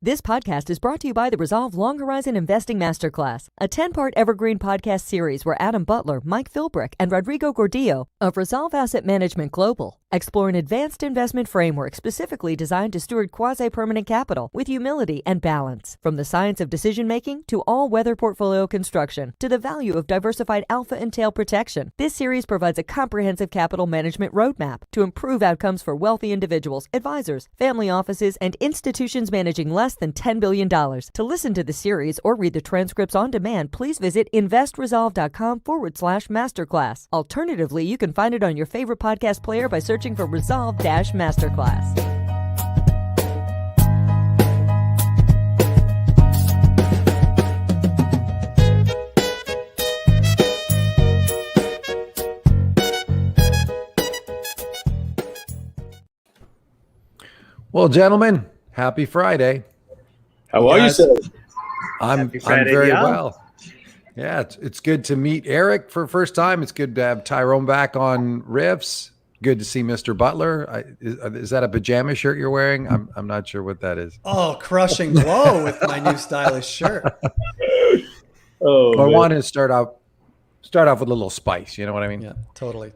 This podcast is brought to you by the Resolve Long Horizon Investing Masterclass, a 10-part evergreen podcast series where Adam Butler, Mike Philbrick, and Rodrigo Gordillo of Resolve Asset Management Global explore an advanced investment framework specifically designed to steward quasi-permanent capital with humility and balance. From the science of decision-making to all-weather portfolio construction to the value of diversified alpha and tail protection, this series provides a comprehensive capital management roadmap to improve outcomes for wealthy individuals, advisors, family offices, and institutions managing less than $10 billion. To listen to the series or read the transcripts on demand, please visit investresolve.com/masterclass. Alternatively, you can find it on your favorite podcast player by searching for Resolve-Masterclass. Well, gentlemen, happy Friday. How are you, sir? I'm very well. Yeah, it's good to meet Eric for the first time. It's good to have Tyrone back on riffs. Good to see Mr. Butler. Is that a pajama shirt you're wearing? I'm not sure what that is. Oh, crushing glow with my new stylish shirt. I want to start off with a little spice. You know what I mean? Yeah, totally.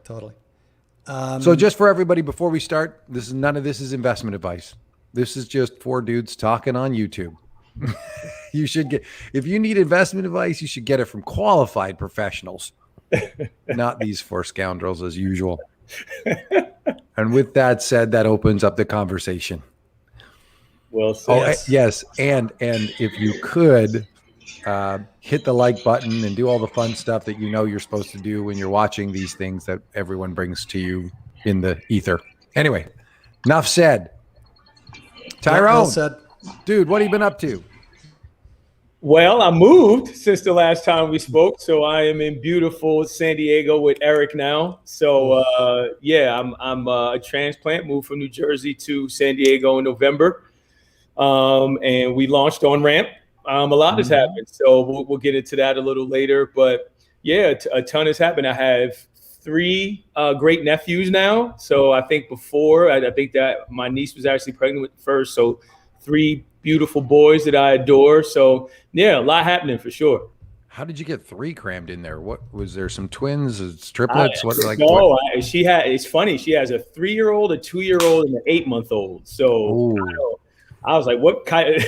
So just for everybody, before we start, none of this is investment advice. This is just four dudes talking on YouTube. You should if you need investment advice, you should get it from qualified professionals, not these four scoundrels as usual. And with that said, that opens up the conversation. Well said. Yes. And if you could hit the like button and do all the fun stuff that you know you're supposed to do when you're watching these things that everyone brings to you in the ether. Anyway, enough said. Tyrone, well said. Dude, what have you been up to? Well, I moved since the last time we spoke, so I am in beautiful San Diego with Eric now. So I'm a transplant, moved from New Jersey to San Diego in November, and we launched Onramp. A lot has happened, so we'll get into that a little later. But yeah, a ton has happened. I have three great nephews now. So I think I think that my niece was actually pregnant with the first. So three beautiful boys that I adore. So yeah, a lot happening for sure. How did you get three crammed in there? What was there? Some twins, triplets? It's funny. She has a 3-year-old, a 2-year-old, and an 8-month-old. So I was like, what kind of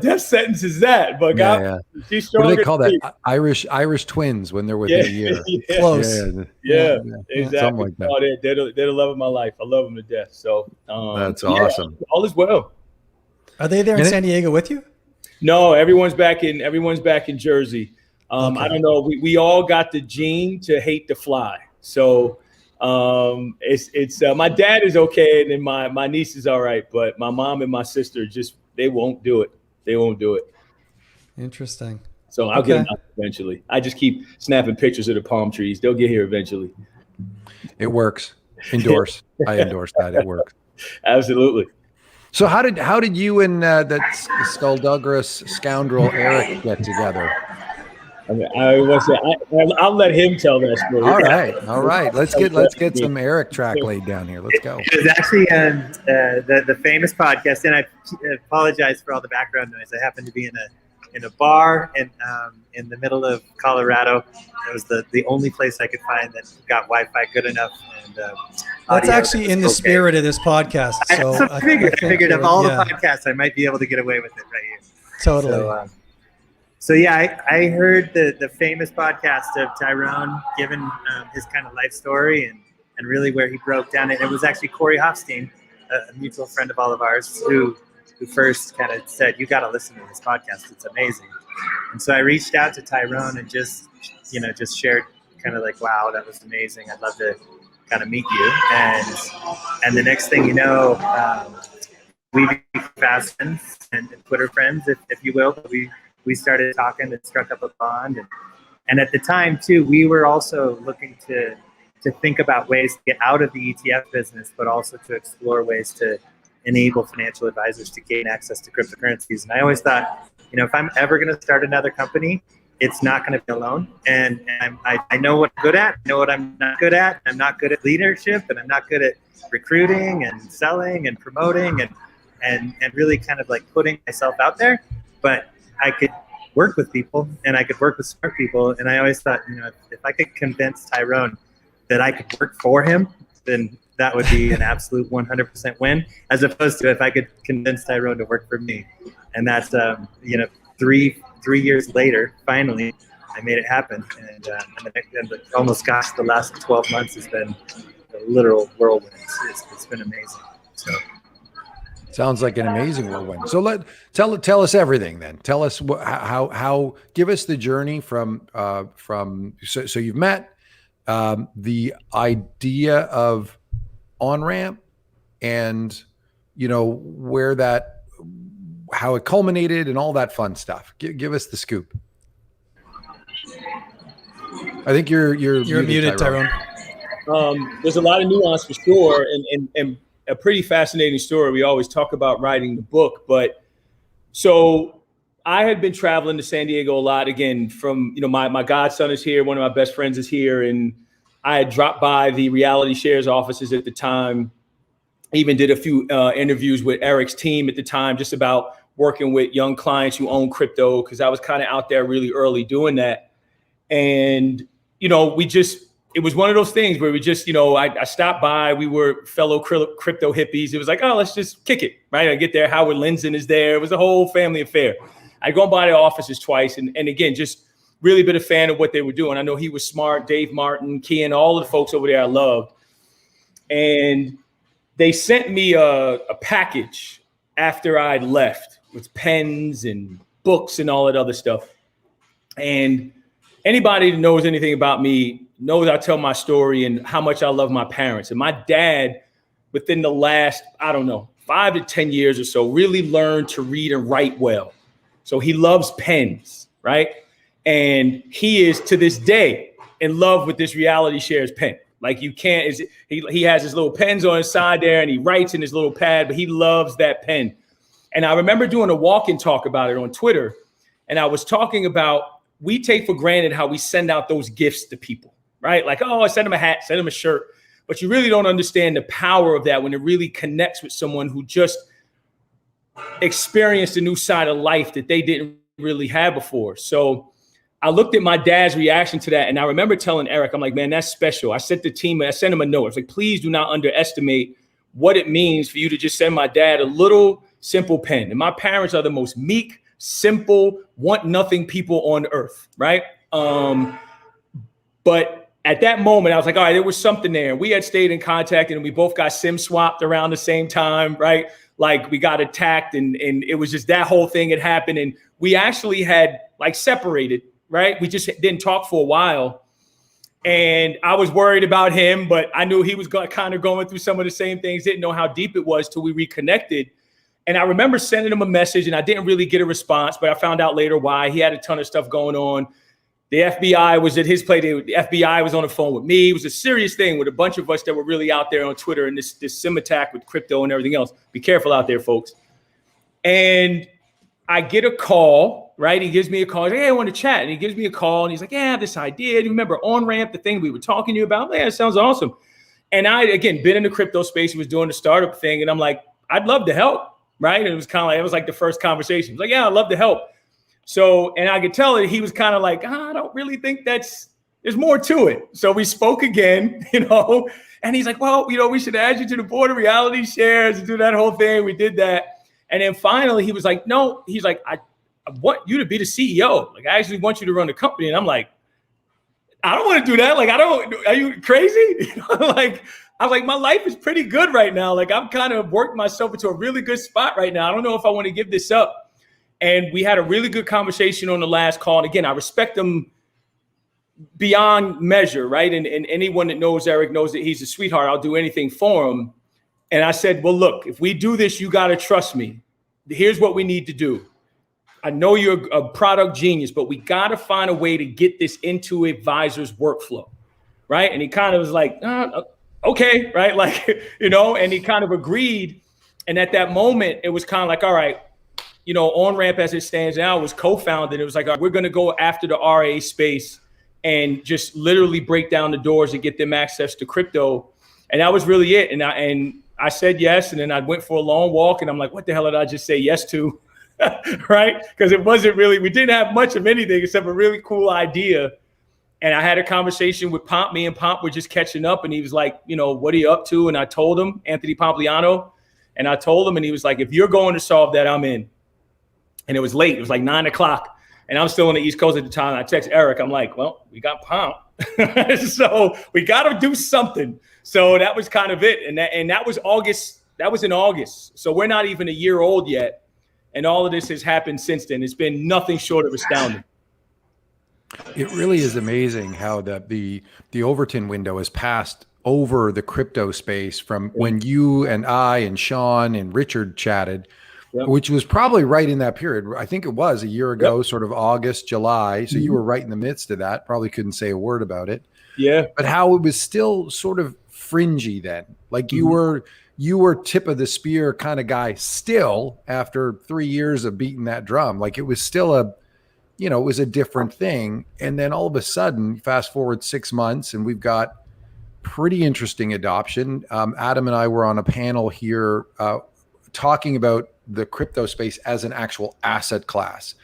death sentence is that? But she's stronger. What do they call that? Irish twins when they're within a year. Close. Yeah, exactly. Something like that. Oh, they're the love of my life. I love them to death. So that's awesome. All is well. Are they there in San Diego with you? No, everyone's back in Jersey. Okay. I don't know. We all got the gene to hate to fly. So it's my dad is okay, and then my niece is all right, but my mom and my sister they won't do it. Interesting. So I'll get them out eventually. I just keep snapping pictures of the palm trees. They'll get here eventually. It works. Endorse. I endorse that. It works. Absolutely. So how did you and that skullduggerous scoundrel Eric get together? I'll let him tell that story. All right. Let's get some Eric track laid down here. Let's go. It was actually the famous podcast, and I apologize for all the background noise. I happened to be in a bar in the middle of Colorado. It was the only place I could find that got Wi-Fi good enough. And that's actually in the spirit of this podcast. So I figured of all the podcasts, I might be able to get away with it right here. Totally. So I heard the famous podcast of Tyrone giving his kind of life story and really where he broke down. And it was actually Corey Hofstein, a mutual friend of all of ours, who first kind of said, "You got to listen to this podcast. It's amazing." And so I reached out to Tyrone and just shared kind of like, "Wow, that was amazing. I'd love to kind of meet you." And the next thing you know, we became fast friends and Twitter friends, if you will. We started talking and struck up a bond. And at the time, too, we were also looking to think about ways to get out of the ETF business, but also to explore ways to enable financial advisors to gain access to cryptocurrencies. And I always thought, if I'm ever going to start another company, it's not going to be alone. And I know what I'm good at, I know what I'm not good at. I'm not good at leadership, and I'm not good at recruiting and selling and promoting. and really kind of like putting myself out there. But I could work with people and I could work with smart people. And I always thought, if I could convince Tyrone that I could work for him, then that would be an absolute 100% win, as opposed to if I could convince Tyrone to work for me. And that's, 3 years later, finally, I made it happen. And almost, gosh, the last 12 months has been a literal whirlwind. It's been amazing. So. Sounds like an amazing whirlwind. So tell us everything then. Tell us how give us the journey from so you've met, the idea of Onramp, and how it culminated and all that fun stuff. Give us the scoop. I think you're muted, Tyrone. There's a lot of nuance for sure, and a pretty fascinating story. We always talk about writing the book, but so I had been traveling to San Diego a lot. Again, from my godson is here, one of my best friends is here, and I had dropped by the Reality Shares offices at the time. Even did a few interviews with Eric's team at the time, just about working with young clients who own crypto, because I was kind of out there really early doing that. And it was one of those things where we just, I stopped by, we were fellow crypto hippies. It was like, oh, let's just kick it, right? I get there, Howard Lindsay is there. It was a whole family affair. I'd gone by the offices twice. And again, just really been a fan of what they were doing. I know he was smart, Dave Martin, Kian, all of the folks over there I loved. And they sent me a package after I left with pens and books and all that other stuff. And anybody that knows anything about me knows I tell my story and how much I love my parents. And my dad, within the last, 5 to 10 years or so, really learned to read and write well. So he loves pens, right? And he is, to this day, in love with this Reality Shares pen. Like, you can't, he has his little pens on his side there, and he writes in his little pad, but he loves that pen. And I remember doing a walk-in talk about it on Twitter. And I was talking about, we take for granted how we send out those gifts to people, right? Like, oh, I send them a hat, send them a shirt. But you really don't understand the power of that when it really connects with someone who just experienced a new side of life that they didn't really have before. So I looked at my dad's reaction to that. And I remember telling Eric, I'm like, man, that's special. I sent him a note. I was like, please do not underestimate what it means for you to just send my dad a little simple pen. And my parents are the most meek, simple, want nothing people on earth, right? But at that moment, I was like, all right, there was something there. We had stayed in contact, and we both got SIM swapped around the same time, right? Like, we got attacked, and it was just that whole thing had happened. And we actually had separated, right? We just didn't talk for a while. And I was worried about him, but I knew he was kind of going through some of the same things, didn't know how deep it was till we reconnected. And I remember sending him a message, and I didn't really get a response, but I found out later why. He had a ton of stuff going on. The FBI was at his place. The FBI was on the phone with me. It was a serious thing with a bunch of us that were really out there on Twitter, and this sim attack with crypto and everything else. Be careful out there, folks. And I get a call, right? He gives me a call. He's like, hey, I want to chat. And he gives me a call, and he's like, yeah, I have this idea. Do you remember Onramp, the thing we were talking to you about? Yeah, it sounds awesome. And I, again, been in the crypto space. He was doing the startup thing, and I'm like, I'd love to help. Right. And it was like the first conversation. He was like, yeah, I'd love to help. So, and I could tell that he was kind of like, I don't really think there's more to it. So we spoke again, and he's like, well, we should add you to the board of Reality Shares and do that whole thing. We did that. And then finally he was like, no, he's like, I want you to be the CEO. Like, I actually want you to run the company. And I'm like, I don't want to do that. Like, are you crazy? I was like, my life is pretty good right now. Like, I've kind of worked myself into a really good spot right now. I don't know if I want to give this up. And we had a really good conversation on the last call. And again, I respect him beyond measure, right? And anyone that knows Eric knows that he's a sweetheart. I'll do anything for him. And I said, well, look, if we do this, you got to trust me. Here's what we need to do. I know you're a product genius, but we got to find a way to get this into advisors' workflow, right? And he kind of was like, okay, right? And he kind of agreed. And at that moment, it was kind of like, all right, Onramp as it stands now was co-founded. It was like, all right, we're going to go after the RA space and just literally break down the doors and get them access to crypto. And that was really it. And I said yes, and then I went for a long walk, and I'm like, what the hell did I just say yes to? Right? Because it wasn't really, we didn't have much of anything except a really cool idea. And I had a conversation with Pomp. Me and Pomp were just catching up, and he was like, you know, what are you up to? And I told him, Anthony Pompliano, and I told him, and he was like, if you're going to solve that, I'm in. And it was late. It was like 9 o'clock. And I'm still on the East Coast at the time. I text Eric. I'm like, well, we got Pomp. So we got to do something. So that was kind of it. And that was August. That was in August. So we're not even a year old yet. And all of this has happened since then. It's been nothing short of astounding. It really is amazing how the Overton window has passed over the crypto space from when you and I and Sean and Richard chatted, which was probably right in that period. I think it was a year ago, sort of August, July. So you were right in the midst of that. Probably couldn't say a word about it. Yeah. But how it was still sort of fringy then. Like you were tip of the spear kind of guy still after 3 years of beating that drum. Like it was still it was a different thing. And then all of a sudden, fast forward 6 months, and we've got pretty interesting adoption. Adam and I were on a panel here talking about the crypto space as an actual asset class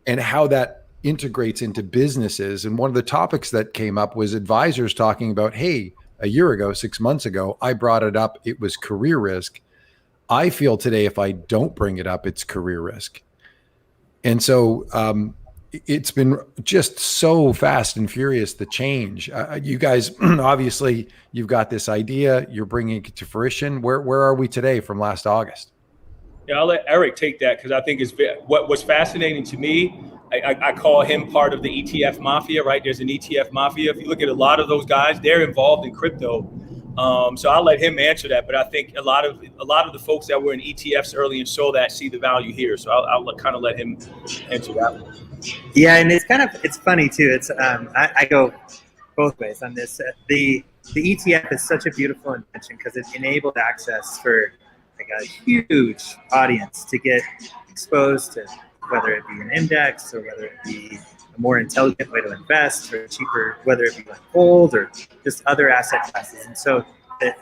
and how that integrates into businesses. And one of the topics that came up was advisors talking about, hey, a year ago, 6 months ago, I brought it up. It was career risk. I feel today, if I don't bring it up, it's career risk. And so it's been just so fast and furious, the change. You guys, obviously, you've got this idea. You're bringing it to fruition. Where are we today from last August? Yeah, I'll let Eric take that because I think it's what was fascinating to me. I call him part of the ETF mafia, right? There's an ETF mafia. If you look at a lot of those guys, they're involved in crypto. So I'll let him answer that. But I think a lot of the folks that were in ETFs early and saw that see the value here. So I'll kind of let him answer that one. Yeah, and it's funny too. It's I go both ways on this. The ETF is such a beautiful invention because it enabled access for like a huge audience to get exposed to, whether it be an index or whether it be a more intelligent way to invest or cheaper, whether it be like gold or just other asset classes. And so,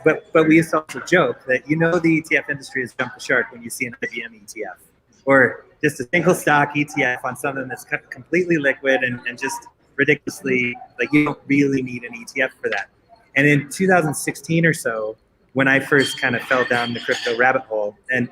but we used to also joke that the ETF industry has jumped the shark when you see an IBM ETF or just a single stock ETF on something that's completely liquid and just ridiculously, like you don't really need an ETF for that. And in 2016 or so, when I first kind of fell down the crypto rabbit hole, and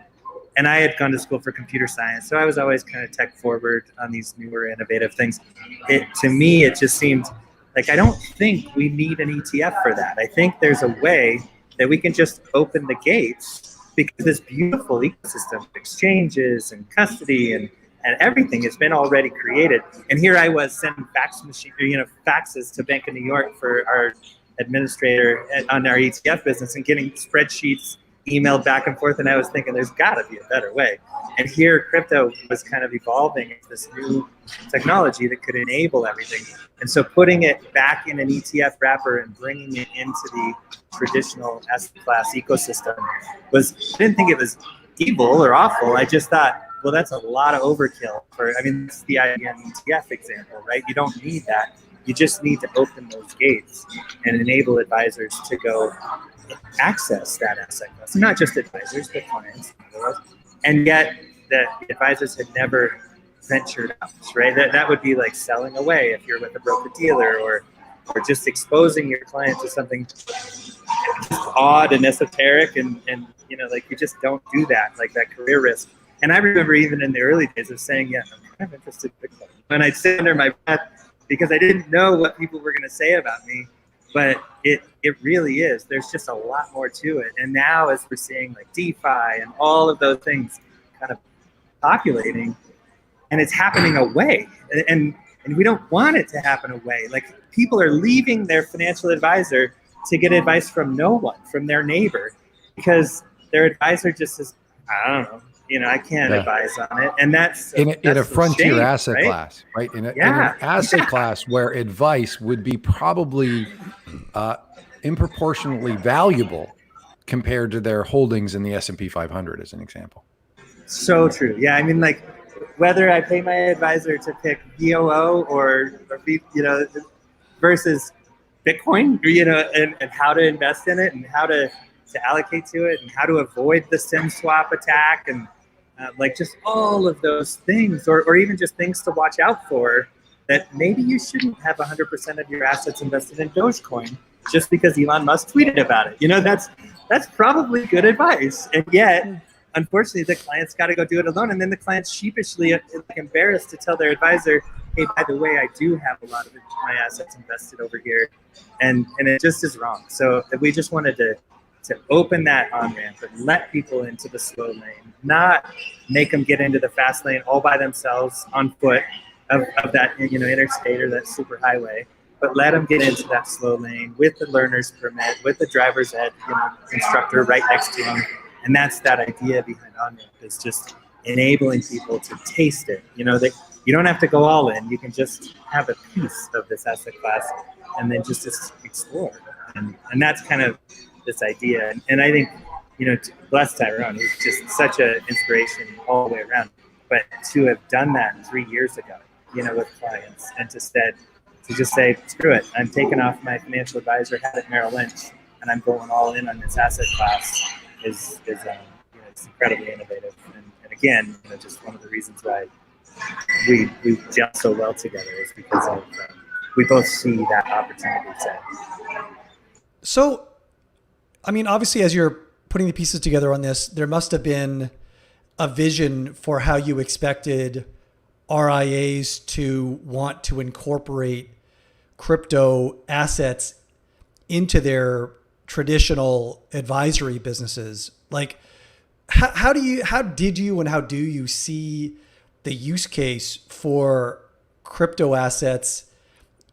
I had gone to school for computer science, so I was always kind of tech forward on these newer innovative things. To me, it just seemed like I don't think we need an ETF for that. I think there's a way that we can just open the gates because this beautiful ecosystem of exchanges and custody and everything has been already created. And here I was sending faxes to Bank of New York for our administrator on our ETF business and getting spreadsheets emailed back and forth. And I was thinking there's got to be a better way. And here crypto was kind of evolving into this new technology that could enable everything. And so putting it back in an ETF wrapper and bringing it into the traditional asset class ecosystem I didn't think it was evil or awful. I just thought, well, that's a lot of overkill that's the IBM ETF example, right? You don't need that. You just need to open those gates and enable advisors to go access that asset class. Not just advisors, but clients. And yet the advisors had never ventured out, right? That would be like selling away if you're with a broker dealer or just exposing your client to something odd and esoteric and like you just don't do that, like that career risk. And I remember even in the early days of saying, yeah, I'm kind of interested in Bitcoin. And I'd sit under my breath because I didn't know what people were going to say about me. But it really is. There's just a lot more to it. And now as we're seeing like DeFi and all of those things kind of populating, and it's happening away. And we don't want it to happen away. Like people are leaving their financial advisor to get advice from no one, from their neighbor, because their advisor just says, I don't know. I can't advise on it. And that's in a frontier shame, asset right? class, right? In an asset class where advice would be probably improportionately valuable compared to their holdings in the S&P 500, as an example. So true. Yeah. Like whether I pay my advisor to pick VOO or versus Bitcoin, and how to invest in it and how to to allocate to it, and how to avoid the SIM swap attack, and like just all of those things, or even just things to watch out for, that maybe you shouldn't have 100% of your assets invested in Dogecoin just because Elon Musk tweeted about it. You know, that's probably good advice. And yet, unfortunately, the client's got to go do it alone. And then the client's sheepishly embarrassed to tell their advisor, hey, by the way, I do have a lot of my assets invested over here. And it just is wrong. So we just wanted to open that on-ramp and let people into the slow lane, not make them get into the fast lane all by themselves on foot of that, you know, interstate or that super highway, but let them get into that slow lane with the learner's permit, with the driver's ed, you know, instructor right next to them. And that's that idea behind on-ramp, is just enabling people to taste it. You know, you don't have to go all in. You can just have a piece of this asset class and then just explore. And that's kind of this idea. And I think, you know, bless Tyrone, he's just such an inspiration all the way around. But to have done that 3 years ago, you know, with clients, and to just say, screw it, I'm taking off my financial advisor hat at Merrill Lynch, and I'm going all in on this asset class is you know, it's incredibly innovative. And again, you know, just one of the reasons why we gel so well together is because of we both see that opportunity set. So, I mean, obviously, as you're putting the pieces together on this, there must have been a vision for how you expected RIAs to want to incorporate crypto assets into their traditional advisory businesses. Like, how do you see the use case for crypto assets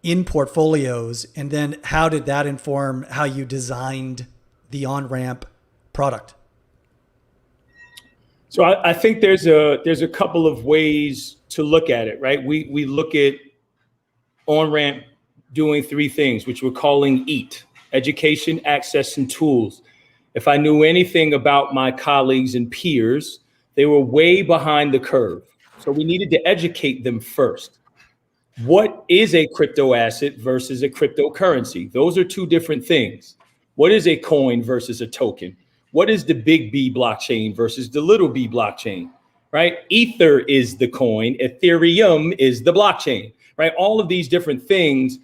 in portfolios? And then how did that inform how you designed the Onramp product? So I think there's a couple of ways to look at it, right? We look at Onramp doing three things, which we're calling EAT: education, access, and tools. If I knew anything about my colleagues and peers, they were way behind the curve. So we needed to educate them first. What is a crypto asset versus a cryptocurrency? Those are two different things. What is a coin versus a token? What is the big B blockchain versus the little b blockchain, right? Ether is the coin, Ethereum is the blockchain, right? All of these different things,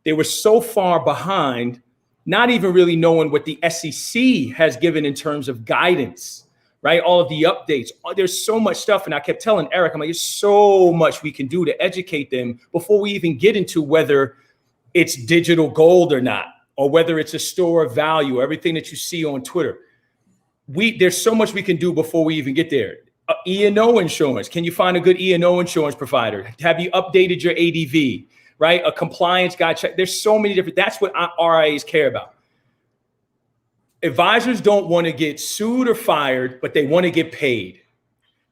they were so far behind, not even really knowing what the SEC has given in terms of guidance, right? All of the updates. There's so much stuff. And I kept telling Eric, I'm like, there's so much we can do to educate them before we even get into whether it's digital gold or not, or whether it's a store of value, everything that you see on Twitter. There's so much we can do before we even get there. E&O insurance. Can you find a good E&O insurance provider? Have you updated your ADV, right? A compliance guide check. There's so many different, that's what RIAs care about. Advisors don't want to get sued or fired, but they want to get paid,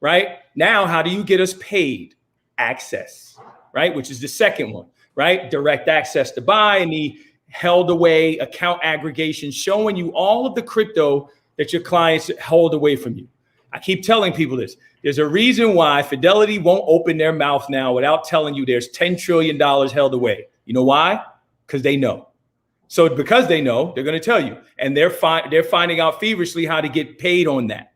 right? Now, how do you get us paid? Access, right? Which is the second one, right? Direct access to buy, and the held away account aggregation, showing you all of the crypto that your clients hold away from you. I keep telling people this. There's a reason why Fidelity won't open their mouth now without telling you there's $10 trillion held away. You know why? Because they know. So because they know, they're going to tell you. And they're finding out feverishly how to get paid on that.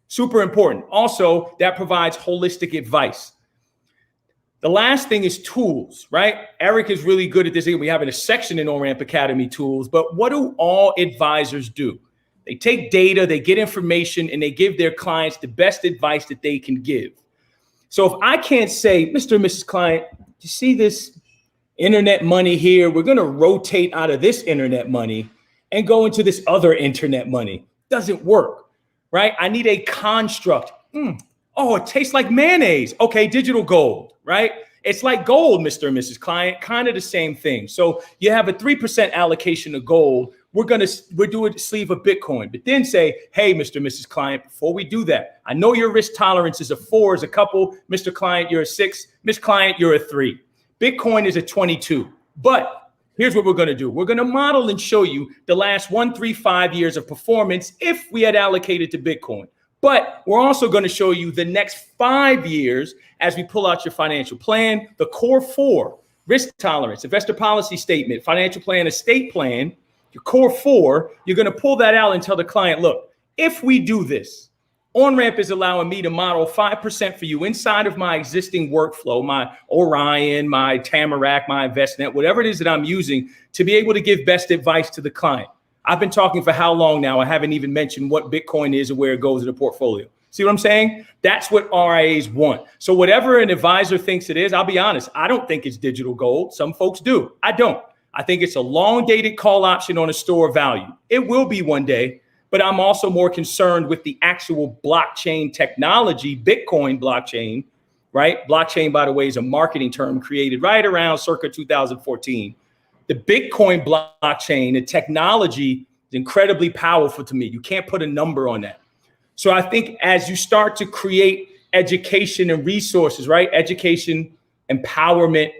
Super important. Also, that provides holistic advice. The last thing is tools, right? Eric is really good at this. We have a section in Onramp Academy tools, but what do all advisors do? They take data, they get information, and they give their clients the best advice that they can give. So if I can't say, Mr. and Mrs. Client, you see this internet money here? We're going to rotate out of this internet money and go into this other internet money. Doesn't work, right? I need a construct. Oh, it tastes like mayonnaise. Okay, digital gold, right? It's like gold, Mr. and Mrs. Client, kind of the same thing. So you have a 3% allocation of gold. We're doing a sleeve of Bitcoin, but then say, hey, Mr. and Mrs. Client, before we do that, I know your risk tolerance is a 4 as a couple. Mr. Client, you're a 6. Miss Client, you're a 3. Bitcoin is a 22. But here's what we're going to do. We're going to model and show you the last 1, 3, 5 years of performance if we had allocated to Bitcoin. But we're also going to show you the next 5 years as we pull out your financial plan, the core 4, risk tolerance, investor policy statement, financial plan, estate plan, your core four, you're going to pull that out and tell the client, look, if we do this, Onramp is allowing me to model 5% for you inside of my existing workflow, my Orion, my Tamarack, my InvestNet, whatever it is that I'm using to be able to give best advice to the client. I've been talking for how long now? I haven't even mentioned what Bitcoin is or where it goes in the portfolio. See what I'm saying? That's what RIAs want. So whatever an advisor thinks it is, I'll be honest, I don't think it's digital gold. Some folks do. I don't. I think it's a long dated call option on a store of value. It will be one day. But I'm also more concerned with the actual blockchain technology, Bitcoin blockchain, right? Blockchain, by the way, is a marketing term created right around circa 2014. The Bitcoin blockchain, the technology is incredibly powerful to me. You can't put a number on that. So I think as you start to create education and resources, right? Education, empowerment,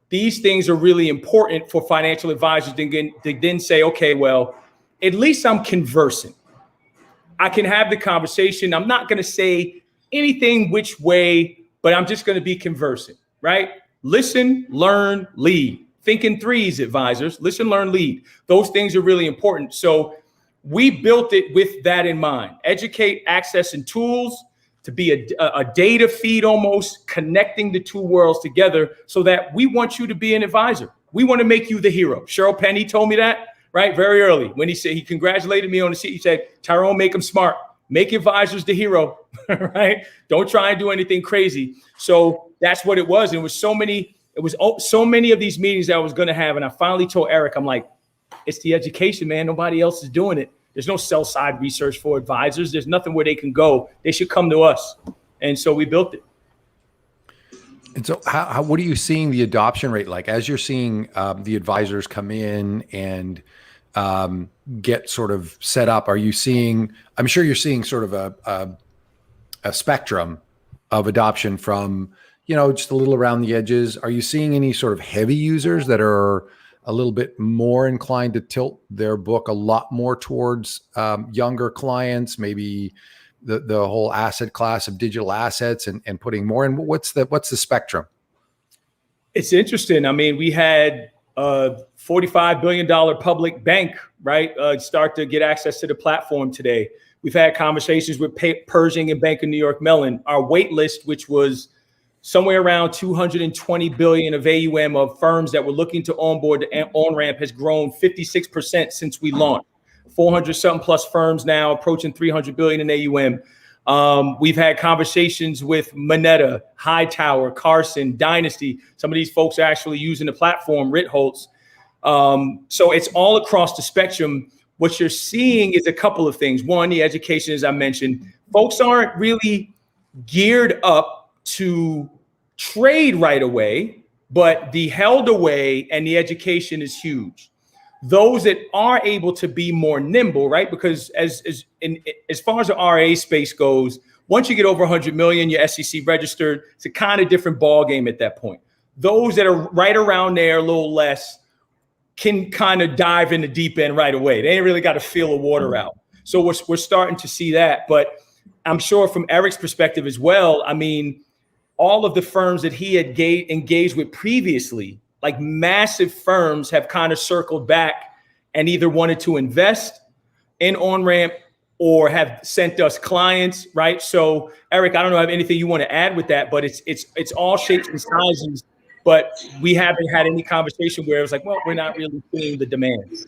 these things are really important for financial advisors to then say, okay, well, at least I'm conversing. I can have the conversation. I'm not going to say anything which way, but I'm just going to be conversing, right? Listen, learn, lead. Think in threes, advisors. Listen, learn, lead. Those things are really important. So we built it with that in mind. Educate, access, and tools to be a data feed almost, connecting the two worlds together so that we want you to be an advisor. We want to make you the hero. Cheryl Penny told me that. Right, very early when he said he congratulated me on the seat. He said, "Tyrone, make them smart, make advisors the hero." Right? Don't try and do anything crazy. So that's what it was. And it was so many. It was so many of these meetings that I was going to have, and I finally told Eric, I'm like, "It's the education, man. Nobody else is doing it. There's no sell side research for advisors. There's nothing where they can go. They should come to us." And so we built it. And so what are you seeing the adoption rate like as you're seeing the advisors come in and get sort of set up? Are you seeing, I'm sure you're seeing sort of a spectrum of adoption from, just a little around the edges. Are you seeing any sort of heavy users that are a little bit more inclined to tilt their book a lot more towards younger clients, maybe the whole asset class of digital assets and putting more in? What's the spectrum? It's interesting. I mean, we had a $45 billion public bank, right, start to get access to the platform today. We've had conversations with Pershing and Bank of New York Mellon. Our wait list, which was somewhere around 220 billion of AUM of firms that were looking to onboard the Onramp, has grown 56% since we launched. 400 something plus firms now, approaching 300 billion in AUM. We've had conversations with Moneta, Hightower, Carson, Dynasty. Some of these folks are actually using the platform, Ritholtz. So it's all across the spectrum. What you're seeing is a couple of things. One, the education, as I mentioned, folks aren't really geared up to trade right away, but the held away and the education is huge. Those that are able to be more nimble, right? Because as far as the RA space goes, once you get over 100 million, you're SEC registered, it's a kind of different ball game at that point. Those that are right around there, a little less, can kind of dive in the deep end right away. They ain't really got to feel the water out. So we're starting to see that. But I'm sure from Eric's perspective as well, I mean, all of the firms that he had engaged with previously, like massive firms, have kind of circled back and either wanted to invest in Onramp or have sent us clients, right? So Eric, I don't know if anything you want to add with that, but it's all shapes and sizes, but we haven't had any conversation where it was like, well, we're not really seeing the demand.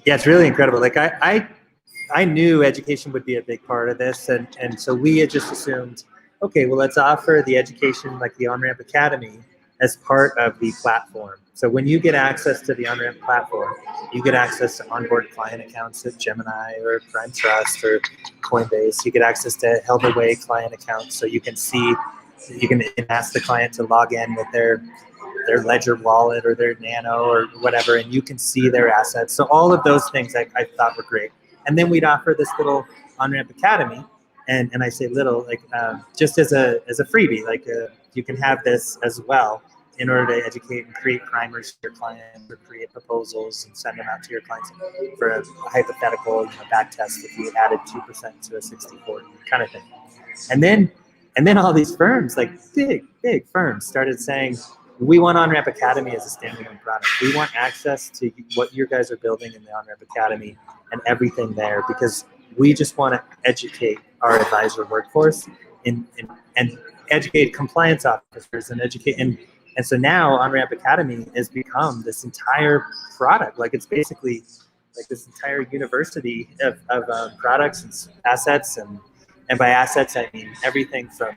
Yeah, it's really incredible. Like I knew education would be a big part of this. And so we had just assumed, okay, well, let's offer the education like the Onramp Academy as part of the platform. So when you get access to the Onramp platform, you get access to onboard client accounts at Gemini or Prime Trust or Coinbase. You get access to held away client accounts. So you can ask the client to log in with their Ledger wallet or their Nano or whatever, and you can see their assets. So all of those things I thought were great. And then we'd offer this little Onramp Academy. And I say little, like just as a freebie, like you can have this as well in order to educate and create primers for your clients or create proposals and send them out to your clients for a hypothetical back test if you added 2% to a 60/40 kind of thing. And then all these firms, like big firms, started saying, we want OnRamp Academy as a standalone product. We want access to what you guys are building in the OnRamp Academy and everything there, because we just want to educate our advisor workforce and educate compliance officers and educate. And so now OnRamp Academy has become this entire product. Like it's basically like this entire university of products and assets. And by assets, I mean everything from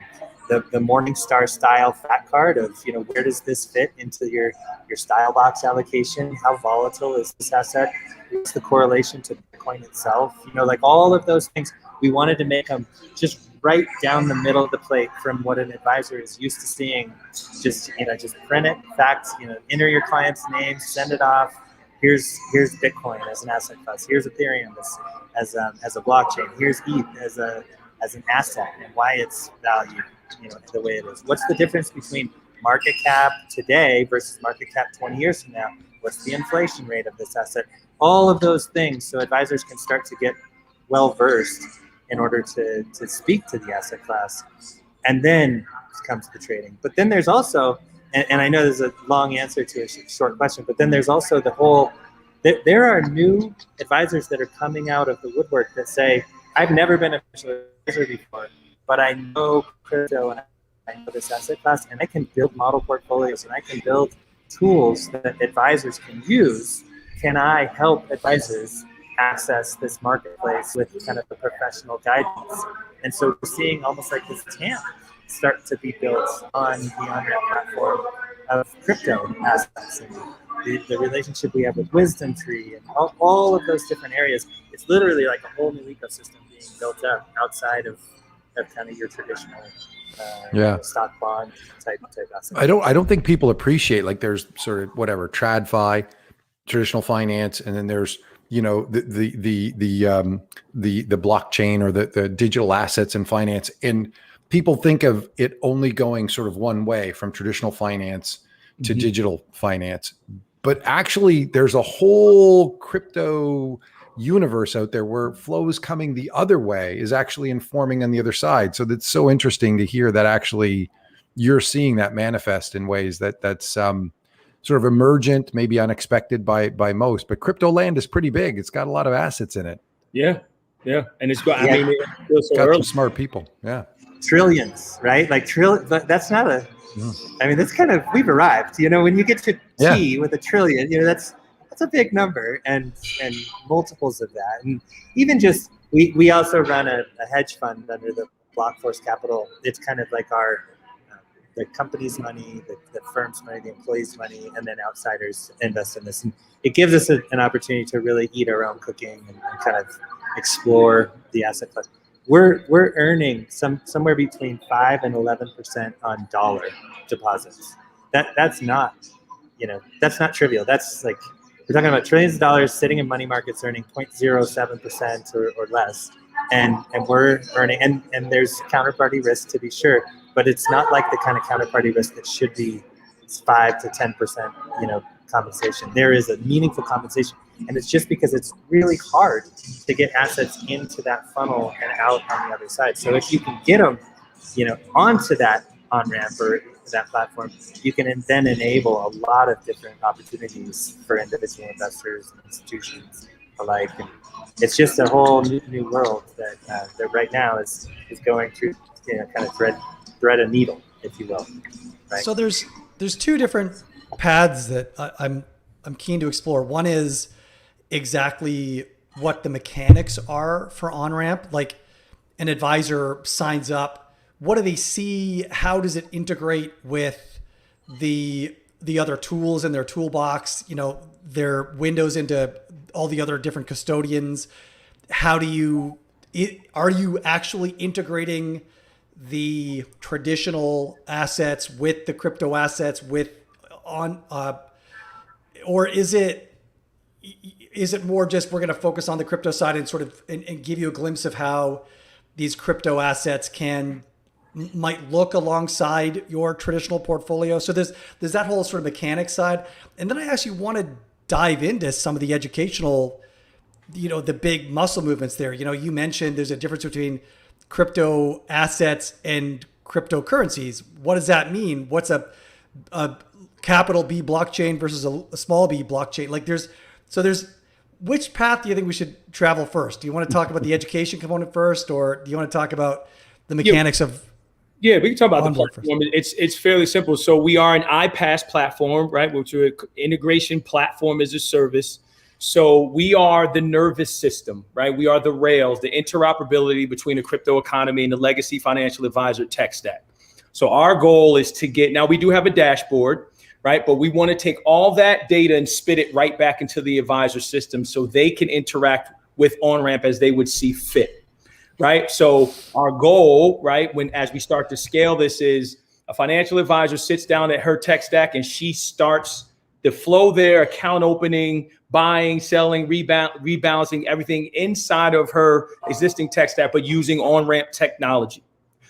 the Morningstar style fact card of, where does this fit into your style box allocation? How volatile is this asset? What's the correlation to Bitcoin itself? Like all of those things, we wanted to make them just right down the middle of the plate from what an advisor is used to seeing. Just print it, facts, enter your client's name, send it off. Here's Bitcoin as an asset class. Here's Ethereum as a blockchain. Here's ETH as an asset and why it's valued, the way it is. What's the difference between market cap today versus market cap 20 years from now? What's the inflation rate of this asset? All of those things, so advisors can start to get well versed in order to speak to the asset class. And then comes the trading. But then there's also, and I know there's a long answer to a short question, but then there's also the whole, there are new advisors that are coming out of the woodwork that say, I've never been a financial advisor before, but I know crypto and I know this asset class, and I can build model portfolios and I can build tools that advisors can use. Can I help advisors access this marketplace with kind of the professional guidance? And so we're seeing almost like this TAM start to be built on the OnRamp platform of crypto assets and the relationship we have with Wisdom Tree and all of those different areas. It's literally like a whole new ecosystem being built up outside of kind of your traditional stock bond type assets. I don't think people appreciate, like, there's sort of whatever TradFi, traditional finance, and then there's the blockchain or the digital assets in finance. And people think of it only going sort of one way from traditional finance to digital finance. But actually, there's a whole crypto universe out there where flows coming the other way is actually informing on the other side. So that's so interesting to hear that actually you're seeing that manifest in ways that's sort of emergent, maybe unexpected by most. But crypto land is pretty big. It's got a lot of assets in it. Yeah. And it's got, I mean, it feels so got early. some smart people. Yeah. Trillions, right? Like that's not a, I mean, that's kind of, we've arrived, when you get to T with a trillion, that's a big number and multiples of that. And even just, we also run a hedge fund under the Blockforce Capital. It's kind of like our, the company's money, the firm's money, the employees' money, and then outsiders invest in this. And it gives us an opportunity to really eat our own cooking and kind of explore the asset class. We're earning somewhere between 5 and 11% on dollar deposits. That's not trivial. That's like, we're talking about trillions of dollars sitting in money markets earning 0.07% or less, and we're earning, and there's counterparty risk to be sure, but it's not like the kind of counterparty risk that should be 5 to 10% compensation. There is a meaningful compensation, and it's just because it's really hard to get assets into that funnel and out on the other side. So if you can get them, onto that OnRamp or that platform, you can then enable a lot of different opportunities for individual investors and institutions alike. And it's just a whole new world that right now is going through, kind of thread a needle, if you will. Right? So there's two different paths that I'm keen to explore. One is exactly what the mechanics are for OnRamp. Like, an advisor signs up, what do they see? How does it integrate with the other tools in their toolbox? Their windows into all the other different custodians. Are you actually integrating the traditional assets with the crypto assets or is it more just we're going to focus on the crypto side and sort of and give you a glimpse of how these crypto assets might look alongside your traditional portfolio? So there's that whole sort of mechanic side. And then I actually want to dive into some of the educational, the big muscle movements there. You mentioned there's a difference between crypto assets and cryptocurrencies. What does that mean? What's a capital B blockchain versus a small b blockchain? Like there's which path do you think we should travel first? Do you want to talk about the education component first, or do you want to talk about the mechanics of? Yeah, we can talk about the platform. It's fairly simple. So we are an iPaaS platform, right? Which is an integration platform as a service. So we are the nervous system, right? We are the rails, the interoperability between the crypto economy and the legacy financial advisor tech stack. So our goal is to now we do have a dashboard, right? But we want to take all that data and spit it right back into the advisor system so they can interact with Onramp as they would see fit, right? So our goal, right, as we start to scale this is a financial advisor sits down at her tech stack and she starts the flow there, account opening, buying, selling, rebalancing, everything inside of her existing tech stack, but using Onramp technology.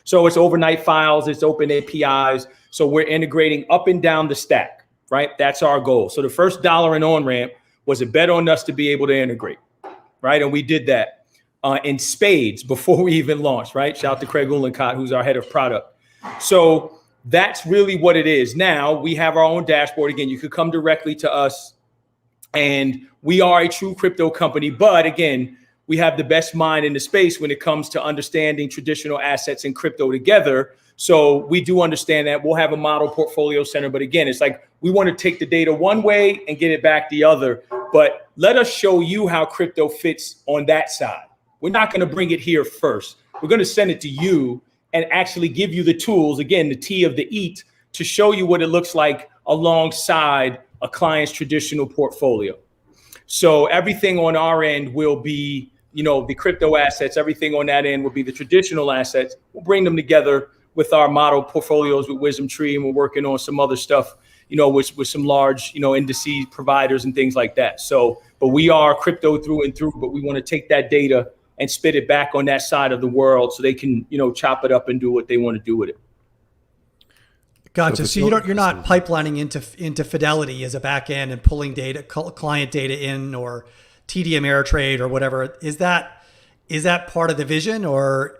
So it's overnight files, it's open APIs. So we're integrating up and down the stack, right? That's our goal. So the first dollar in Onramp was a bet on us to be able to integrate, right? And we did that in spades before we even launched, right? Shout out to Craig Uhlenkott, who's our head of product. So that's really what it is. Now we have our own dashboard. Again, you could come directly to us, and we are a true crypto company. But again, we have the best mind in the space when it comes to understanding traditional assets and crypto together. So we do understand that. We'll have a model portfolio center. But again, it's like we want to take the data one way and get it back the other. But let us show you how crypto fits on that side. We're not going to bring it here first. We're going to send it to you and actually give you the tools, again, the T of the EAT, to show you what it looks like alongside a client's traditional portfolio. So everything on our end will be, the crypto assets, everything on that end will be the traditional assets. We'll bring them together with our model portfolios with Wisdom Tree, and we're working on some other stuff, with some large, indices providers and things like that. So, but we are crypto through and through, but we want to take that data and spit it back on that side of the world so they can, chop it up and do what they want to do with it. Gotcha. So you're not pipelining into Fidelity as a back end and pulling data, client data in, or TD Ameritrade or whatever. Is that part of the vision, or?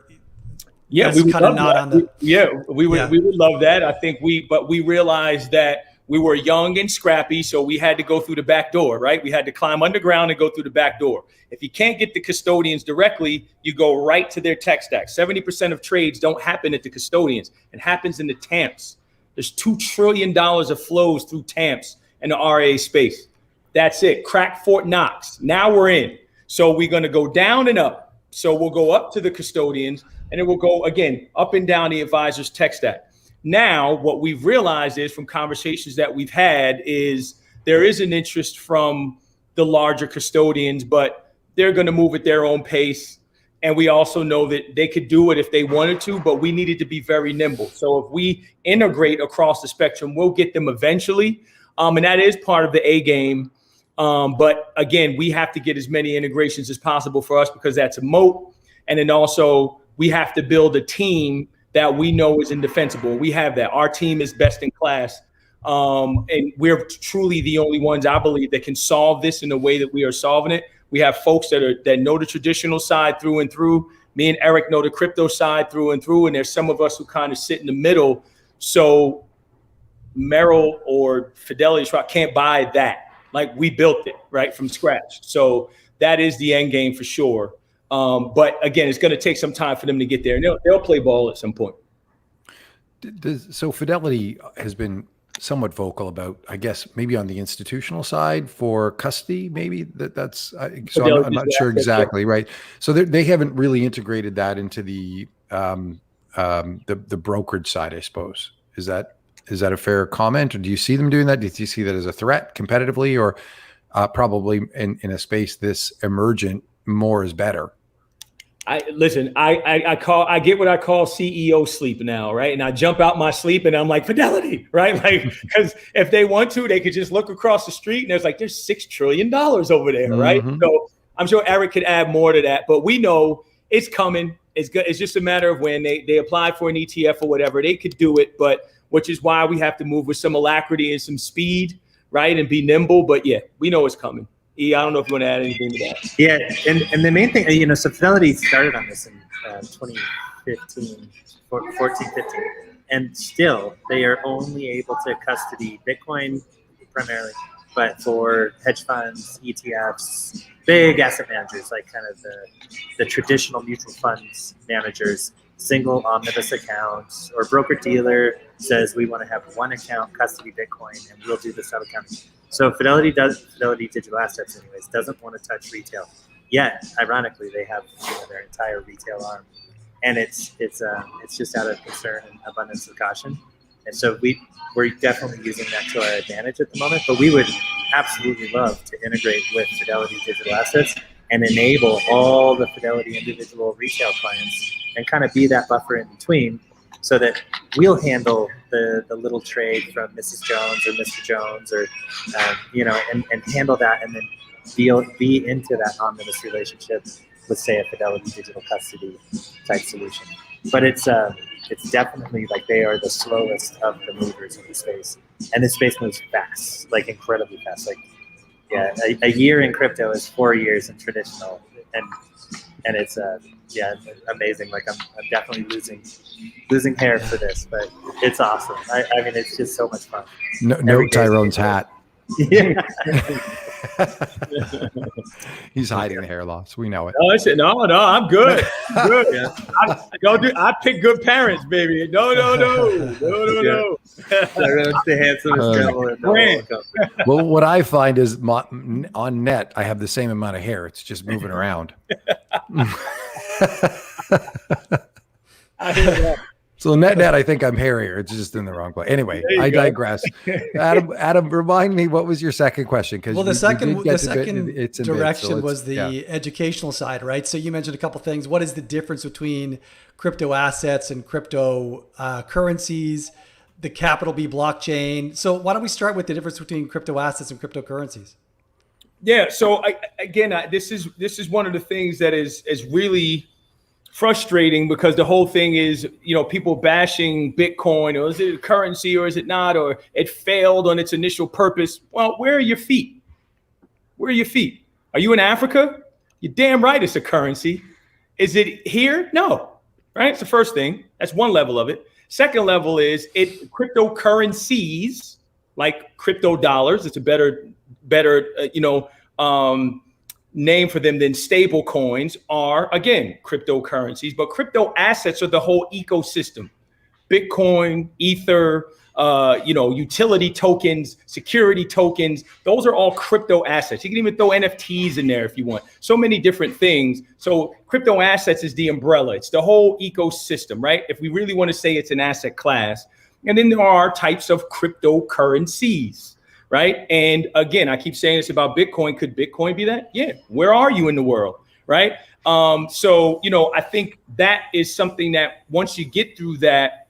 Yeah, we would love that. We would love that. I think but we realized that we were young and scrappy, so we had to go through the back door, right? We had to climb underground and go through the back door. If you can't get the custodians directly, you go right to their tech stack. 70% of trades don't happen at the custodians. It happens in the TAMPs. There's $2 trillion of flows through TAMPs in the RA space. That's it. Crack Fort Knox. Now we're in. So we're going to go down and up. So we'll go up to the custodians, and it will go, again, up and down the advisor's tech stack. Now, what we've realized is from conversations that we've had is there is an interest from the larger custodians, but they're going to move at their own pace. And we also know that they could do it if they wanted to, but we needed to be very nimble. So if we integrate across the spectrum, we'll get them eventually. And that is part of the A game. But again, we have to get as many integrations as possible for us because that's a moat. And then also we have to build a team that we know is indefensible. We have that. Our team is best in class. And we're truly the only ones, I believe, that can solve this in the way that we are solving it. We have folks that know the traditional side through and through. Me and Eric know the crypto side through and through. And there's some of us who kind of sit in the middle. So Merrill or Fidelity can't buy that. Like, we built it right from scratch. So that is the end game for sure. But again, it's going to take some time for them to get there, and they'll play ball at some point. So Fidelity has been somewhat vocal about, I guess, maybe on the institutional side for custody, maybe that's. So I'm not sure exactly, right? So they haven't really integrated that into the brokerage side, I suppose. Is that a fair comment, or do you see them doing that? Do you see that as a threat competitively, or probably in a space this emergent, more is better? I get what I call CEO sleep now, right? And I jump out my sleep and I'm like, Fidelity, right? Like, because if they want to, they could just look across the street and there's $6 trillion over there, right? So I'm sure Eric could add more to that, but we know it's coming. It's good. It's just a matter of when they apply for an ETF or whatever, they could do it, but which is why we have to move with some alacrity and some speed, right? And be nimble. But yeah, we know it's coming. E, I don't know if you want to add anything to that. Yeah, and the main thing, so Fidelity started on this in 2015, 14, 15. And still, they are only able to custody Bitcoin primarily, but for hedge funds, ETFs, big asset managers, like kind of the traditional mutual funds managers, single omnibus accounts, or broker dealer says we want to have one account custody Bitcoin and we'll do the sub accounting. So Fidelity Digital Assets anyways doesn't want to touch retail. Yet, ironically, they have their entire retail arm. And it's just out of concern and abundance of caution. And so we're definitely using that to our advantage at the moment, but we would absolutely love to integrate with Fidelity Digital Assets and enable all the Fidelity individual retail clients and kind of be that buffer in between so that we'll handle the little trade from Mrs. Jones or Mr. Jones or, and handle that and then be into that omnibus relationship with, say, a Fidelity Digital Custody type solution. But it's definitely like they are the slowest of the movers in the space. And this space moves fast, like incredibly fast. Like, yeah, a year in crypto is 4 years in traditional. And it's, amazing. Like I'm definitely losing hair for this, but it's awesome. I mean, it's just so much fun. No Tyrone's hat. Yeah. He's hiding the hair loss. We know it. No, I'm good. I'm good. I pick good parents, baby. No. Tyrone's the handsomest devil in the world. Well, what I find is on net, I have the same amount of hair. It's just moving around. I hear that. So net, I think I'm hairier. It's just in the wrong place. Anyway, I digress. Adam, remind me, what was your second question? Well, the second direction was the educational side, right? So you mentioned a couple things. What is the difference between crypto assets and crypto currencies, the capital B blockchain? So why don't we start with the difference between crypto assets and cryptocurrencies? Yeah. So this is one of the things that is really frustrating, because the whole thing is, people bashing Bitcoin, or is it a currency or is it not, or it failed on its initial purpose. Well, where are your feet? Where are your feet? Are you in Africa? You're damn right it's a currency. Is it here? No, right? It's the first thing. That's one level of it. Second level is cryptocurrencies, like crypto dollars. It's a better name for them than stable coins, are, again, cryptocurrencies. But crypto assets are the whole ecosystem. Bitcoin, Ether, utility tokens, security tokens. Those are all crypto assets. You can even throw NFTs in there if you want. So many different things. So crypto assets is the umbrella. It's the whole ecosystem, right? If we really want to say it's an asset class. And then there are types of cryptocurrencies. Right. And again, I keep saying this about Bitcoin. Could Bitcoin be that? Yeah. Where are you in the world? Right. So, I think that is something that once you get through that,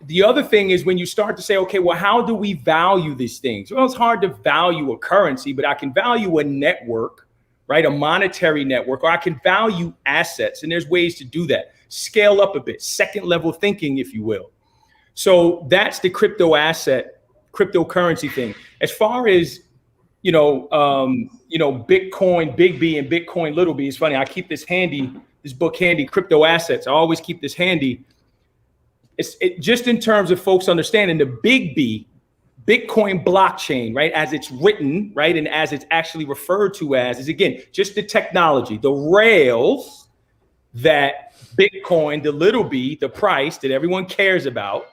the other thing is when you start to say, OK, well, how do we value these things? Well, it's hard to value a currency, but I can value a network, right? A monetary network, or I can value assets. And there's ways to do that. Scale up a bit, second level thinking, if you will. So that's the cryptocurrency thing. As far as, Bitcoin, big B, and Bitcoin, little b, it's funny. I keep this book handy, Crypto Assets. I always keep this handy. It's just in terms of folks understanding the big B, Bitcoin blockchain, right? As it's written, right? And as it's actually referred to as, is again, just the technology, the rails that Bitcoin, the little b, the price that everyone cares about.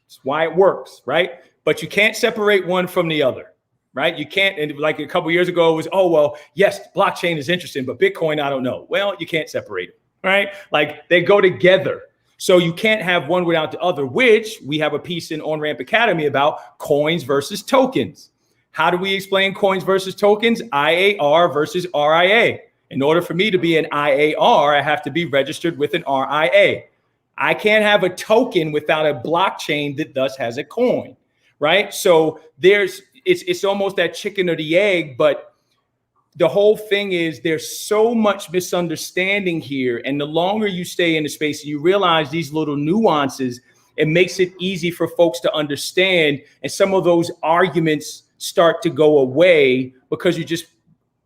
It's why it works, right? But you can't separate one from the other, right? You can't. And like a couple of years ago, it was, oh, well, yes, blockchain is interesting, but Bitcoin, I don't know. Well, you can't separate it, right? Like they go together. So you can't have one without the other, which we have a piece in Onramp Academy about coins versus tokens. How do we explain coins versus tokens? IAR versus RIA. In order for me to be an IAR, I have to be registered with an RIA. I can't have a token without a blockchain that thus has a coin. Right. So it's almost that chicken or the egg. But the whole thing is there's so much misunderstanding here. And the longer you stay in the space and you realize these little nuances, it makes it easy for folks to understand. And some of those arguments start to go away because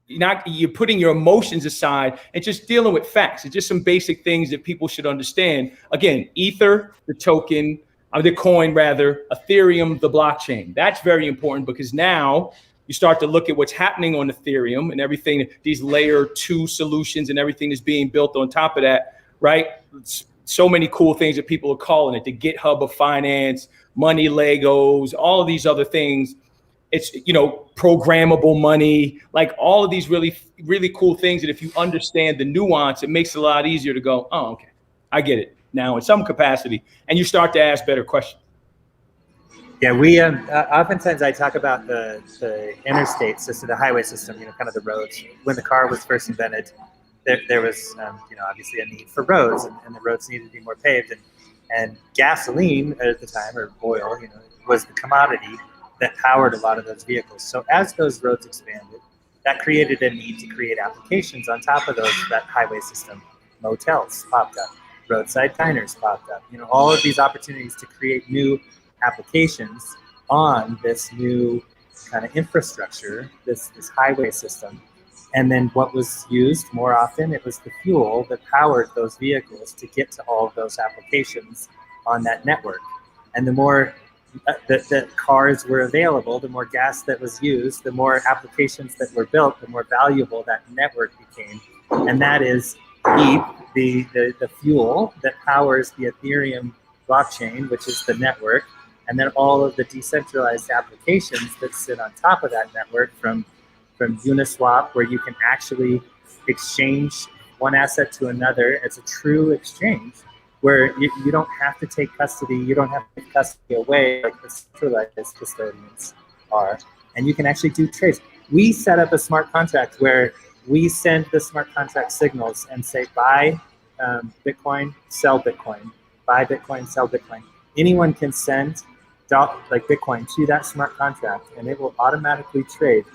you're putting your emotions aside and just dealing with facts. It's just some basic things that people should understand. Again, Ether, the token, the coin rather, Ethereum, the blockchain. That's very important because now you start to look at what's happening on Ethereum and everything, these layer 2 solutions and everything is being built on top of that, right? So many cool things that people are calling it, the GitHub of finance, money Legos, all of these other things. It's, programmable money, like all of these really, really cool things that if you understand the nuance, it makes it a lot easier to go, oh, okay, I get it now in some capacity. And you start to ask better questions. Yeah, we oftentimes I talk about the interstate system, the highway system, kind of the roads. When the car was first invented, there was, obviously a need for roads, and the roads needed to be more paved. And gasoline at the time, or oil, was the commodity that powered a lot of those vehicles. So as those roads expanded, that created a need to create applications on top of that highway system. Motels popped up, roadside diners popped up. All of these opportunities to create new applications on this new kind of infrastructure, this highway system. And then what was used more often, it was the fuel that powered those vehicles to get to all of those applications on that network. And the more the cars were available, the more gas that was used, the more applications that were built, the more valuable that network became. And that is the fuel that powers the Ethereum blockchain, which is the network, and then all of the decentralized applications that sit on top of that network, from Uniswap, where you can actually exchange one asset to another. It's a true exchange where you don't have to take custody. You don't have to take custody away like the centralized custodians are. And you can actually do trades. We set up a smart contract where we send the smart contract signals and say, buy Bitcoin, sell Bitcoin, buy Bitcoin, sell Bitcoin. Anyone can send Bitcoin to that smart contract, and it will automatically trade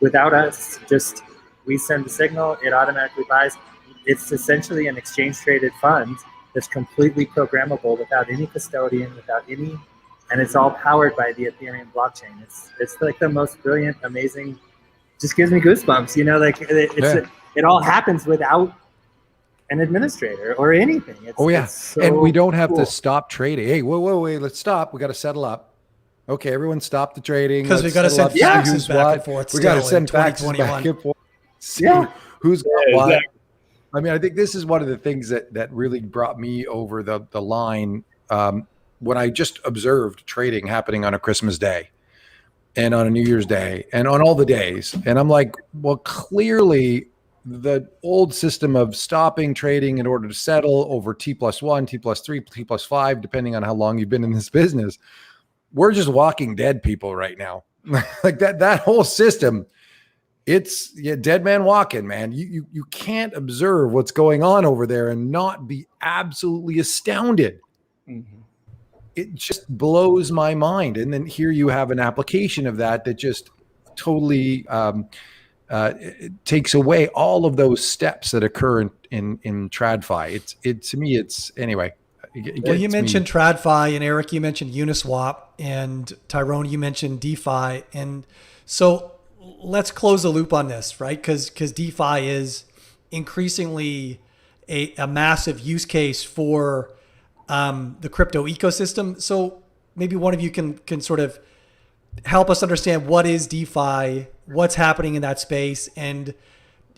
without us. Just we send the signal, it automatically buys. It's essentially an exchange traded fund that's completely programmable without any custodian, and it's all powered by the Ethereum blockchain. It's like the most brilliant, amazing, just gives me goosebumps, it all happens without an administrator or anything. And we don't have to stop trading. Hey, wait, let's stop. We got to settle up. Okay, everyone stop the trading. Because we got to send faxes back and forth. We got to send faxes back and forth. See who's got what. Exactly. I mean, I think this is one of the things that really brought me over the line when I just observed trading happening on a Christmas day and on a New Year's Day and on all the days. And I'm like, well, clearly the old system of stopping trading in order to settle over T+1, T+3, T+5, depending on how long you've been in this business, we're just walking dead people right now. Like that whole system, it's dead man walking, man. You can't observe what's going on over there and not be absolutely astounded. Mm-hmm. It just blows my mind. And then here you have an application of that just totally it takes away all of those steps that occur in TradFi. To me, it's anyway. Well, you mentioned TradFi, and Eric, you mentioned Uniswap, and Tyrone, you mentioned DeFi, and so let's close the loop on this, right? Because DeFi is increasingly a massive use case for the crypto ecosystem. So maybe one of you can sort of help us understand what is DeFi, what's happening in that space, and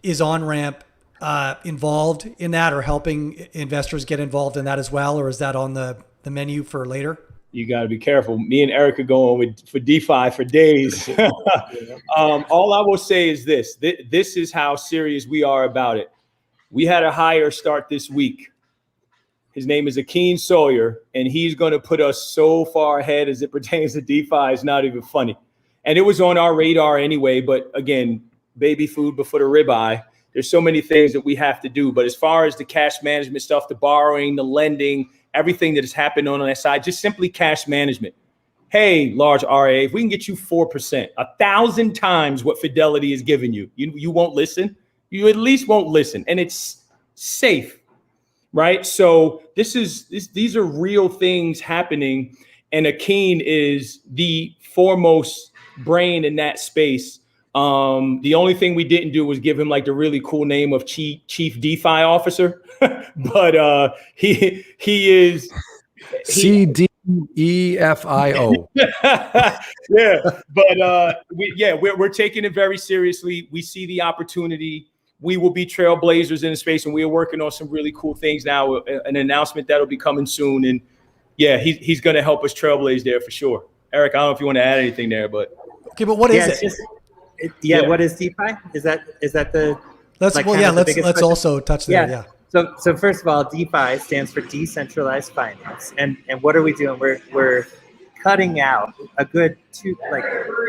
is Onramp involved in that or helping investors get involved in that as well? Or is that on the menu for later? You got to be careful. Me and Eric are going for DeFi for days. All I will say is this. This is how serious we are about it. We had a hire start this week. His name is Akeem Sawyer, and he's going to put us so far ahead as it pertains to DeFi. It's not even funny. And it was on our radar anyway. But again, baby food before the ribeye. There's so many things that we have to do. But as far as the cash management stuff, the borrowing, the lending, everything that has happened on that side, just simply cash management. Hey, large RA, if we can get you 4%, 1,000 times what Fidelity is giving you, you won't listen. You at least won't listen. And it's safe, right? So these are real things happening. And Akeem is the foremost brain in that space. The only thing we didn't do was give him like the really cool name of chief DeFi officer, but he is CDEFIO. Yeah, but we're taking it very seriously. We see the opportunity. We will be trailblazers in the space, and we are working on some really cool things now. An announcement that'll be coming soon, and yeah, he's going to help us trailblaze there for sure. Eric, I don't know if you want to add anything there, but okay, but what is it? What is DeFi? Is that the let's also touch there. Yeah. So first of all, DeFi stands for decentralized finance, and what are we doing? We're cutting out a good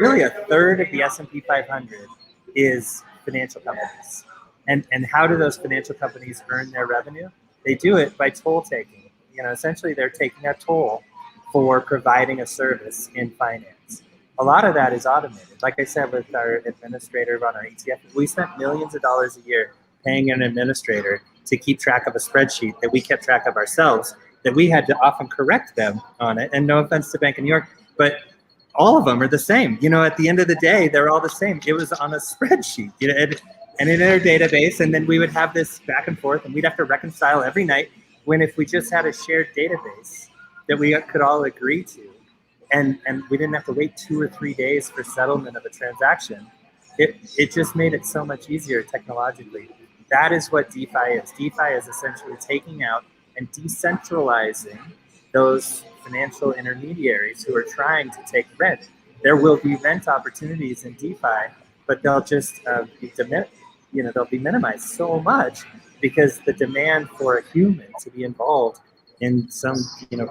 really a third of the S&P 500 is financial companies, and how do those financial companies earn their revenue? They do it by toll taking. Essentially, they're taking a toll for providing a service in finance. A lot of that is automated. Like I said, with our administrator on our ETF, we spent millions of dollars a year paying an administrator to keep track of a spreadsheet that we kept track of ourselves, that we had to often correct them on it. And no offense to Bank of New York, but all of them are the same. At the end of the day, they're all the same. It was on a spreadsheet, and in our database. And then we would have this back and forth, and we'd have to reconcile every night, when if we just had a shared database that we could all agree to, and we didn't have to wait 2 or 3 days for settlement of a transaction, it just made it so much easier technologically. That is what DeFi is. DeFi is essentially taking out and decentralizing those financial intermediaries who are trying to take rent. There will be rent opportunities in DeFi, but they'll just they'll be minimized so much because the demand for a human to be involved in some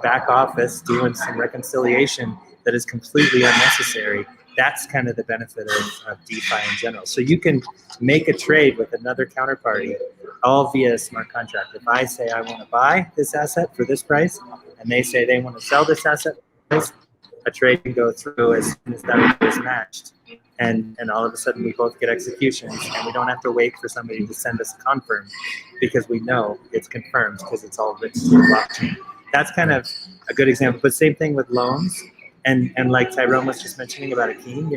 back office doing some reconciliation that is completely unnecessary. That's kind of the benefit of DeFi in general. So you can make a trade with another counterparty all via a smart contract. If I say I want to buy this asset for this price, and they say they want to sell this asset for this price, a trade can go through as soon as that is matched. And all of a sudden we both get executions, and we don't have to wait for somebody to send us a confirm, because we know it's confirmed because it's all written through the blockchain. That's kind of a good example. But same thing with loans. And like Tyrone was just mentioning about Akeem,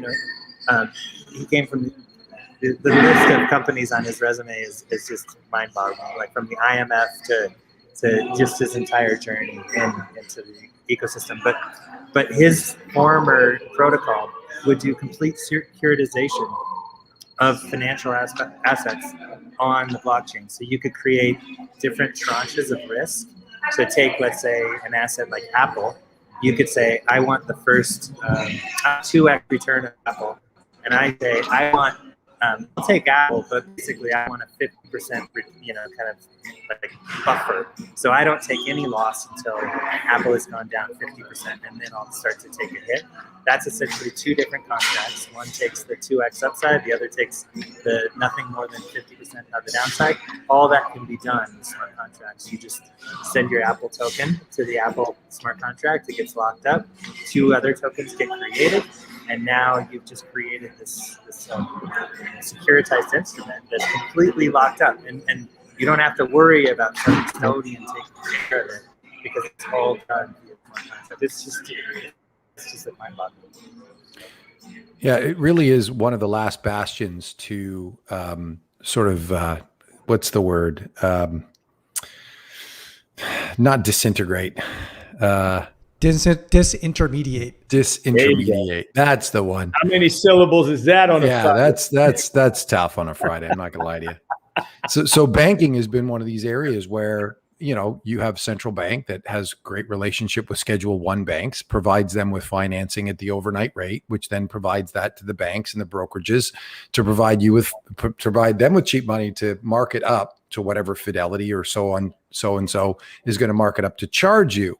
he came from the list of companies on his resume is just mind-boggling. Like from the IMF to just his entire journey into the ecosystem. But his former protocol would do complete securitization of financial assets on the blockchain. So you could create different tranches of risk. So take, let's say, an asset like Apple. You could say, I want the first 2x return of Apple. And I say, I'll take Apple, but basically I want a 50%, kind of like buffer. So I don't take any loss until Apple has gone down 50%, and then I'll start to take a hit. That's essentially two different contracts. One takes the 2x upside, the other takes the nothing more than 50% of the downside. All that can be done with smart contracts. You just send your Apple token to the Apple smart contract. It gets locked up. 2 other tokens get created. And now you've just created this securitized instrument that's completely locked up. And you don't have to worry about some custodian taking care of it, because it's all done via smart contract. It's just a mind-boggling. Yeah, it really is one of the last bastions to what's the word? Not disintegrate. Disintermediate. Disintermediate. That's the one. How many syllables is that on a Friday? That's tough on a Friday. I'm not gonna lie to you. So banking has been one of these areas where you have central bank that has great relationship with Schedule I banks, provides them with financing at the overnight rate, which then provides that to the banks and the brokerages to provide them with cheap money to mark it up to whatever Fidelity or so on, so and so is going to mark it up to charge you.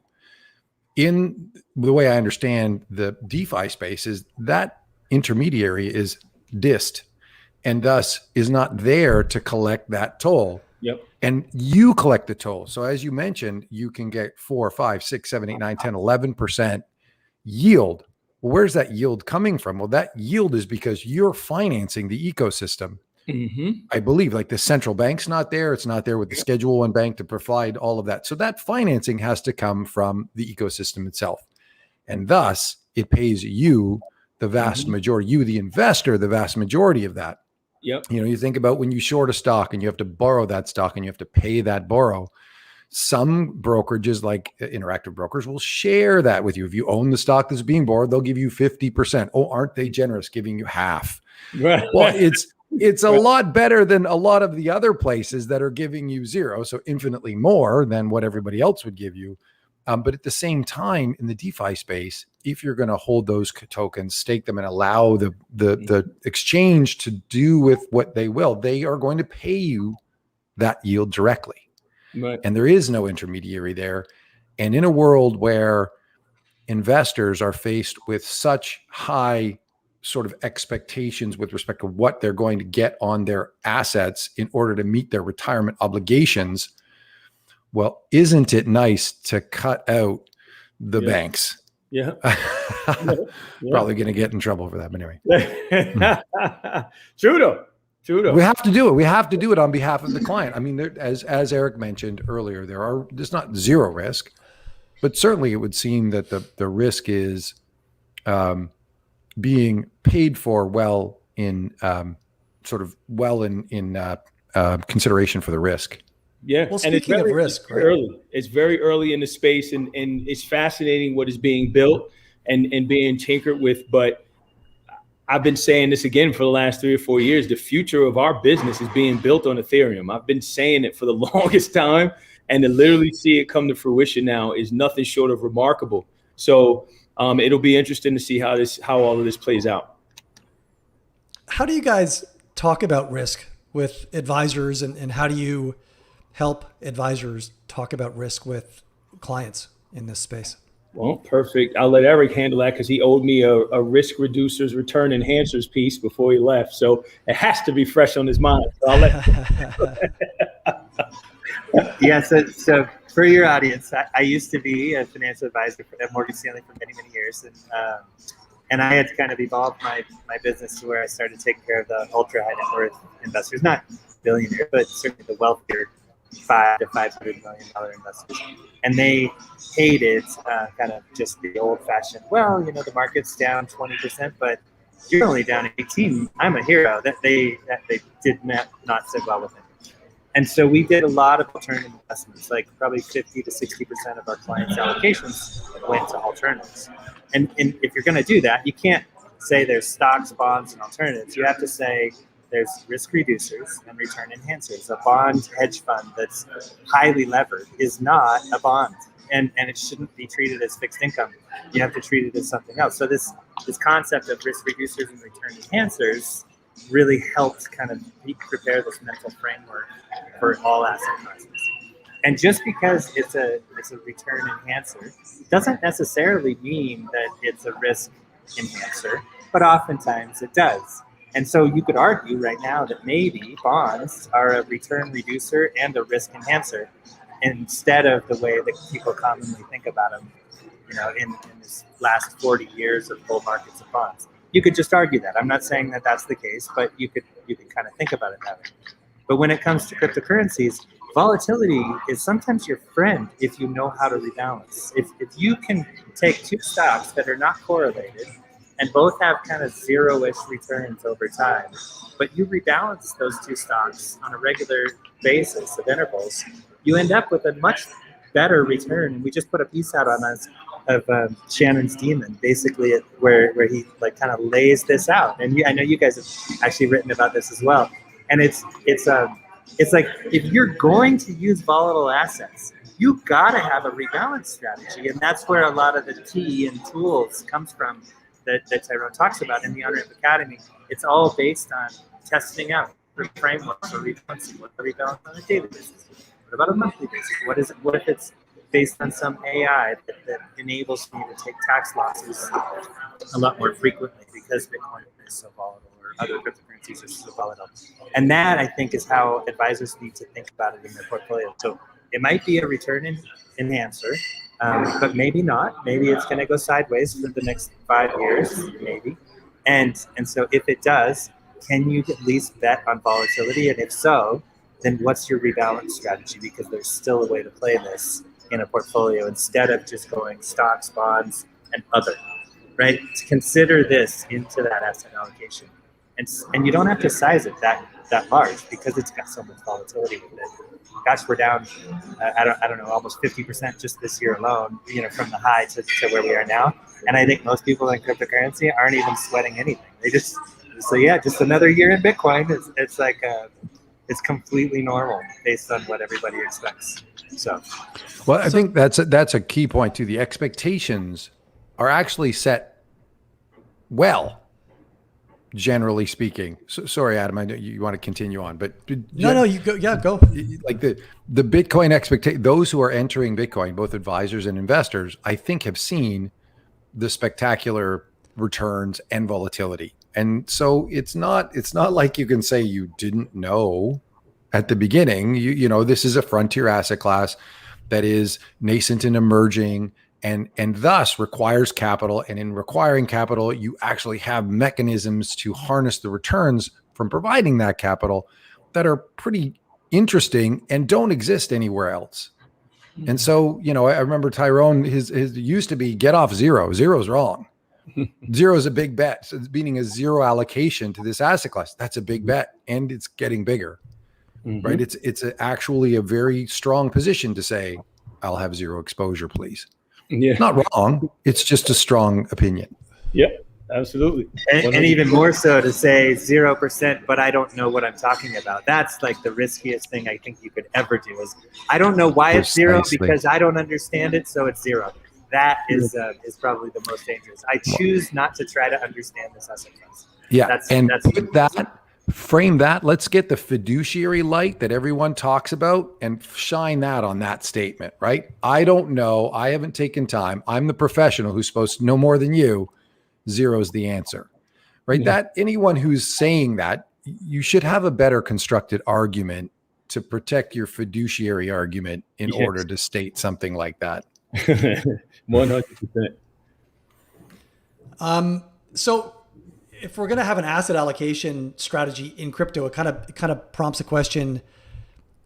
In the way I understand the DeFi space is that intermediary is dissed and thus is not there to collect that toll. Yep. And you collect the toll. So as you mentioned, you can get 4, 5, 6, 7, 8, 9, 10, 11% yield. Well, where's that yield coming from? Well, that yield is because you're financing the ecosystem. Mm-hmm. I believe like the central bank's not there. It's not there with the Schedule I bank to provide all of that. So that financing has to come from the ecosystem itself. And thus it pays you the vast majority, you, the investor, the vast majority of that. Yep. You think about when you short a stock and you have to borrow that stock and you have to pay that borrow. Some brokerages like Interactive Brokers will share that with you. If you own the stock that's being borrowed, they'll give you 50%. Oh, aren't they generous, giving you half? Right. Well, it's a lot better than a lot of the other places that are giving you zero, so infinitely more than what everybody else would give you. But at the same time, in the DeFi space, if you're going to hold those tokens, stake them, and allow the exchange to do with what they will, they are going to pay you that yield directly. Right. And there is no intermediary there. And in a world where investors are faced with such high sort of expectations with respect to what they're going to get on their assets in order to meet their retirement obligations, well, isn't it nice to cut out the banks? Yeah. Probably going to get in trouble for that, but anyway. True though. We have to do it. We have to do it on behalf of the client. I mean, as Eric mentioned earlier, there's not zero risk, but certainly it would seem that the risk is being paid for well in consideration for the risk. Yeah. Well, speaking of risk, right? It's very early in the space, and it's fascinating what is being built and being tinkered with. But I've been saying this again for the last 3 or 4 years. The future of our business is being built on Ethereum. I've been saying it for the longest time, and to literally see it come to fruition now is nothing short of remarkable. So it'll be interesting to see how all of this plays out. How do you guys talk about risk with advisors, and how do you help advisors talk about risk with clients in this space? Well, perfect. I'll let Eric handle that because he owed me a risk reducers, return enhancers piece before he left. So it has to be fresh on his mind. So I'll let Yeah, so for your audience, I used to be a financial advisor at Morgan Stanley for many, many years. And I had to kind of evolve my business to where I started taking care of the ultra high net worth investors, not billionaire, but certainly the wealthier $5 to $500 million investors. And they hated kind of just the old fashioned, well, the market's down 20%, but you're only down 18. I'm a hero. That they did not sit well with it. And so we did a lot of alternative investments, like probably 50 to 60% of our clients' allocations went to alternatives. And if you're going to do that, you can't say there's stocks, bonds, and alternatives. You have to say there's risk reducers and return enhancers. A bond hedge fund that's highly levered is not a bond, and it shouldn't be treated as fixed income. You have to treat it as something else. So this concept of risk reducers and return enhancers really helped kind of prepare this mental framework for all asset classes. And just because it's a return enhancer doesn't necessarily mean that it's a risk enhancer, but oftentimes it does. And so you could argue right now that maybe bonds are a return reducer and a risk enhancer instead of the way that people commonly think about them, in this last 40 years of bull markets of bonds. You could just argue that. I'm not saying that that's the case, but you could kind of think about it that way. But when it comes to cryptocurrencies, volatility is sometimes your friend if you know how to rebalance. If you can take two stocks that are not correlated and both have kind of zero-ish returns over time, but you rebalance those two stocks on a regular basis of intervals, you end up with a much better return. And we just put a piece out on us of Shannon's Demon, basically where he kind of lays this out. And I know you guys have actually written about this as well. And it's like, if you're going to use volatile assets, you got to have a rebalance strategy. And that's where a lot of the tea and tools comes from that Tyrone talks about in the Onramp Academy. It's all based on testing out frameworks for rebalancing. What the rebalance on a daily basis? What about a monthly basis? What if it's based on some AI that enables me to take tax losses a lot more frequently because Bitcoin is so volatile or other cryptocurrencies are so volatile? And that, I think, is how advisors need to think about it in their portfolio. So it might be a return enhancer, but maybe not. Maybe it's going to go sideways for the next 5 years, maybe. And so if it does, can you at least bet on volatility? And if so, then what's your rebalance strategy? Because there's still a way to play this in a portfolio instead of just going stocks, bonds, and other, right? To consider this into that asset allocation. And you don't have to size it that that large because it's got so much volatility with it. Gosh, we're down, I don't know, almost 50% just this year alone, from the high to where we are now. And I think most people in cryptocurrency aren't even sweating anything. They just another year in Bitcoin. It's like, it's completely normal based on what everybody expects. So, well, I think that's a key point too. The expectations are actually set well, generally speaking. So, sorry, Adam, I know you want to continue on, but no, you go. Yeah, go. Like the Bitcoin expectation, those who are entering Bitcoin, both advisors and investors, I think have seen the spectacular returns and volatility. And so it's not like you can say you didn't know at the beginning. You know, this is a frontier asset class that is nascent and emerging and thus requires capital. And in requiring capital, you actually have mechanisms to harness the returns from providing that capital that are pretty interesting and don't exist anywhere else. And so, I remember Tyrone, his used to be get off zero. Zero's wrong. Zero is a big bet. So meaning a zero allocation to this asset class. That's a big bet, and it's getting bigger, right? It's actually a very strong position to say, I'll have zero exposure, please. Yeah. Not wrong. It's just a strong opinion. Yeah, absolutely. And even more so to say 0%, but I don't know what I'm talking about. That's like the riskiest thing I think you could ever do is I don't know why it's zero because I don't understand it. So it's zero. That is probably the most dangerous. I choose not to try to understand this asset class. Yeah, frame that. Let's get the fiduciary light that everyone talks about and shine that on that statement, right? I don't know. I haven't taken time. I'm the professional who's supposed to know more than you. Zero is the answer, right? Yeah. That anyone who's saying that, you should have a better constructed argument to protect your fiduciary argument in order to state something like that. 100%. So if we're going to have an asset allocation strategy in crypto, it kind of prompts a question.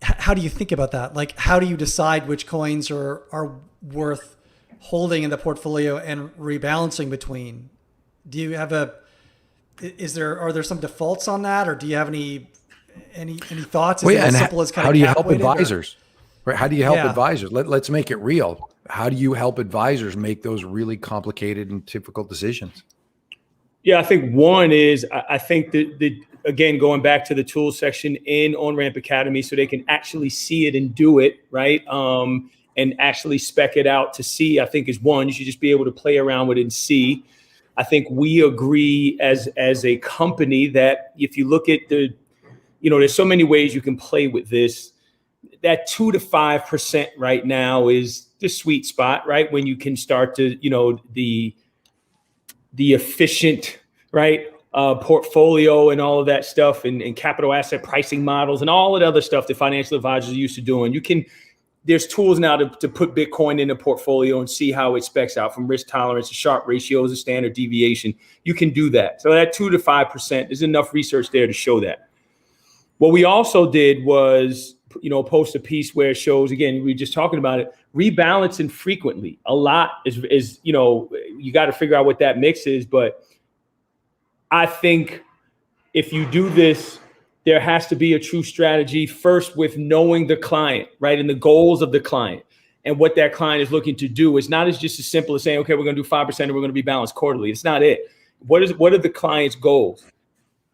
How do you think about that? Like, how do you decide which coins are worth holding in the portfolio and rebalancing between? Do you have are there some defaults on that, or do you have any thoughts? Is it as simple as kind how of do you help advisors? Right? How do you help advisors? Let's make it real. How do you help advisors make those really complicated and difficult decisions? Yeah, I think one is I think that again, going back to the tools section in Onramp Academy, so they can actually see it and do it, right? And actually spec it out to see, I think is one. You should just be able to play around with it and see. I think we agree as a company that if you look at there's so many ways you can play with this. That 2 to 5% right now is the sweet spot, right? When you can start to, the efficient, right, portfolio and all of that stuff and capital asset pricing models and all of the other stuff that financial advisors are used to doing. There's tools now to put Bitcoin in a portfolio and see how it specs out from risk tolerance to Sharpe ratios and standard deviation. You can do that. So that 2 to 5%, there's enough research there to show that. What we also did was, post a piece where it shows, again, we were just talking about it, rebalancing frequently. A lot is you got to figure out what that mix is. But I think if you do this, there has to be a true strategy first with knowing the client, right? And the goals of the client and what that client is looking to do. It's not just as simple as saying, okay, we're going to do 5% and we're going to be balanced quarterly. It's not it. What are the client's goals?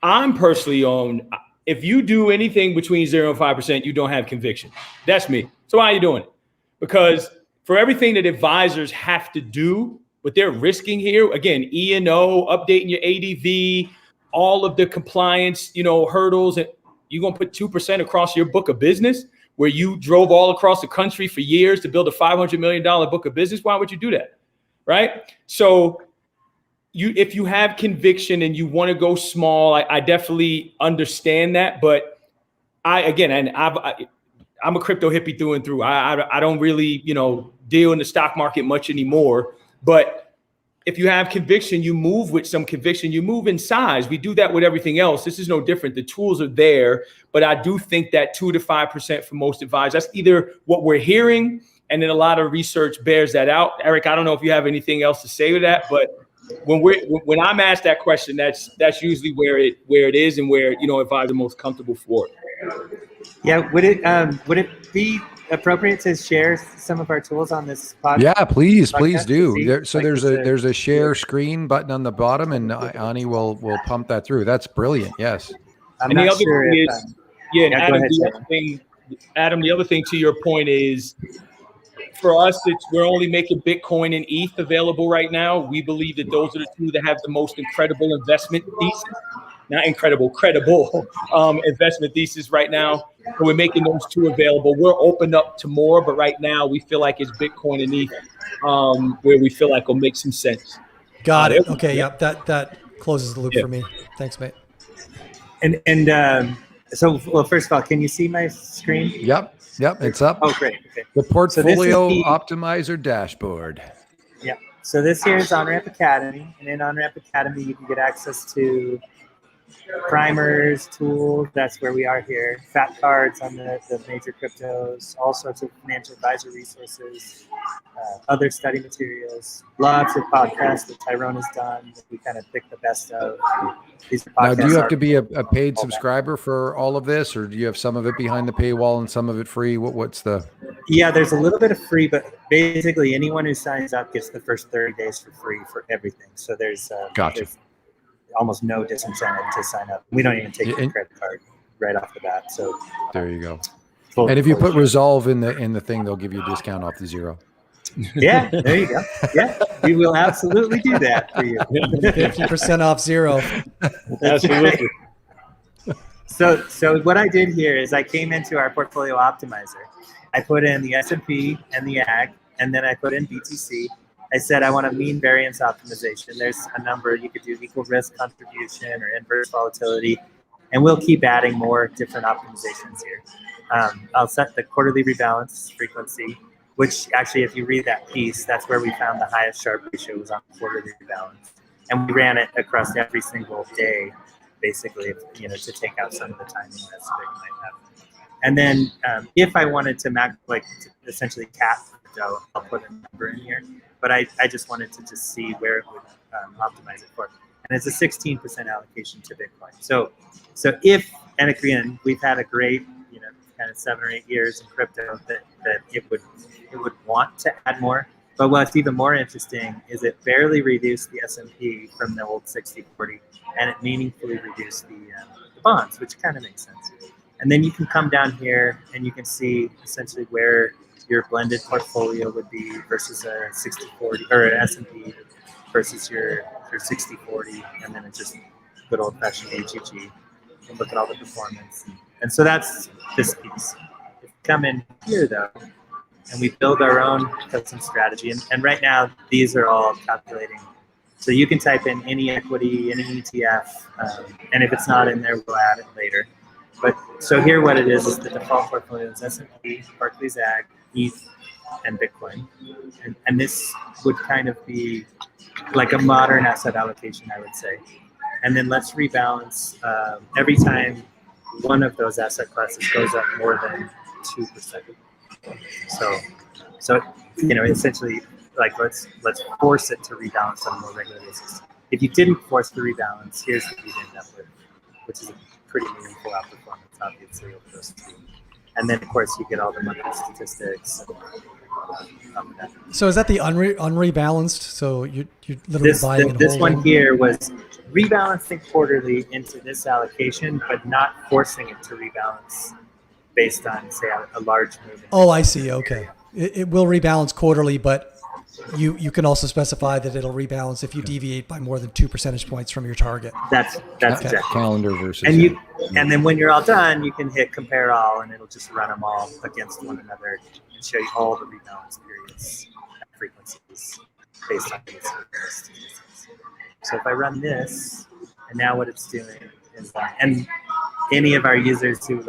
I'm personally on, if you do anything between 0 and 5%, you don't have conviction. That's me. So why are you doing it? Because for everything that advisors have to do, what they're risking here, again, E&O, updating your ADV, all of the compliance, hurdles, and you're going to put 2% across your book of business where you drove all across the country for years to build a $500 million book of business. Why would you do that? Right? So if you have conviction and you want to go small, I definitely understand that. But I'm a crypto hippie through and through. I don't really, deal in the stock market much anymore. But if you have conviction, you move with some conviction, you move in size. We do that with everything else. This is no different. The tools are there, but I do think that 2 to 5% for most advisors, that's either what we're hearing, and then a lot of research bears that out. Eric, I don't know if you have anything else to say with that, but when I'm asked that question, that's usually where it is and where if I'm the most comfortable for it. Yeah, would it be appropriate to share some of our tools on this podcast? Yeah, please do. There's a share screen button on the bottom, and Ani will pump that through. That's brilliant. Yes. I'm and the not other sure thing if. is, and go Adam, ahead, Adam, the other thing to your point is, for us, we're only making Bitcoin and ETH available right now. We believe that those are the two that have the most incredible investment thesis. Not incredible, credible investment thesis right now. So we're making those two available. We're open up to more, but right now we feel like it's Bitcoin and ETH where we feel like will make some sense. Got it. Okay. Yep. That closes the loop for me. Thanks, mate. So first of all, can you see my screen? Yep. It's up. Oh, great. Okay. The portfolio optimizer dashboard. Yeah. So this here is Onramp Academy, and in Onramp Academy, you can get access to primers, tools. That's where we are here. Fat cards on the major cryptos, all sorts of financial advisor resources, other study materials, lots of podcasts that Tyrone has done. We kind of pick the best of. These podcasts. Now, do you have to be a paid subscriber for all of this, or do you have some of it behind the paywall and some of it free? What's the? Yeah, there's a little bit of free, but basically anyone who signs up gets the first 30 days for free for everything. So there's there's almost no disincentive to sign up. We don't even take your credit card right off the bat. So there you go. And if you put Resolve in the thing, they'll give you a discount off the zero. Yeah, there you go. Yeah, we will absolutely do that for you. 50% off zero. Absolutely. So what I did here is I came into our portfolio optimizer. I put in the S&P and the AG, and then I put in BTC. I said I want a mean variance optimization. There's a number you could do: equal risk contribution or inverse volatility, and we'll keep adding more different optimizations here. I'll set the quarterly rebalance frequency, which actually, if you read that piece, that's where we found the highest Sharpe ratio was on quarterly rebalance, and we ran it across every single day, basically, to take out some of the timing risk that you might have. And then if I wanted to essentially cap crypto, I'll put a number in here. But I just wanted to just see where it would optimize it for. And it's a 16% allocation to Bitcoin. So if, and again, we've had a great, kind of 7 or 8 years in crypto that it would want to add more. But what's even more interesting is it barely reduced the S&P from the old 60-40, and it meaningfully reduced the bonds, which kind of makes sense. And then you can come down here and you can see essentially where your blended portfolio would be versus a 60-40 or an S&P versus your 60-40, and then it's just good old-fashioned HEG. You can look at all the performance. And so that's this piece. If we come in here, though, and we build our own custom strategy, and right now these are all calculating. So you can type in any equity, any ETF, and if it's not in there, we'll add it later. But so here what it is the default portfolio is S&P, Barclays Ag, ETH, and Bitcoin. And this would kind of be like a modern asset allocation, I would say. And then let's rebalance every time one of those asset classes goes up more than 2%. So essentially, like let's force it to rebalance on a more regular basis. If you didn't force the rebalance, here's what you'd end up with, which is a pretty meaningful outperformance, obviously, over those two. And then, of course, you get all the monthly statistics. So is that the unrebalanced? So you're literally buying and this holding? one here was rebalancing quarterly into this allocation, but not forcing it to rebalance based on, say, a large move. Oh, I see. Okay. It will rebalance quarterly, but you can also specify that it'll rebalance if you deviate by more than 2 percentage points from your target. That's exactly calendar versus. And then when you're all done, you can hit compare all, and it'll just run them all against one another and show you all the rebalance periods and frequencies based on these statistics. So if I run this, and now what it's doing is, and any of our users who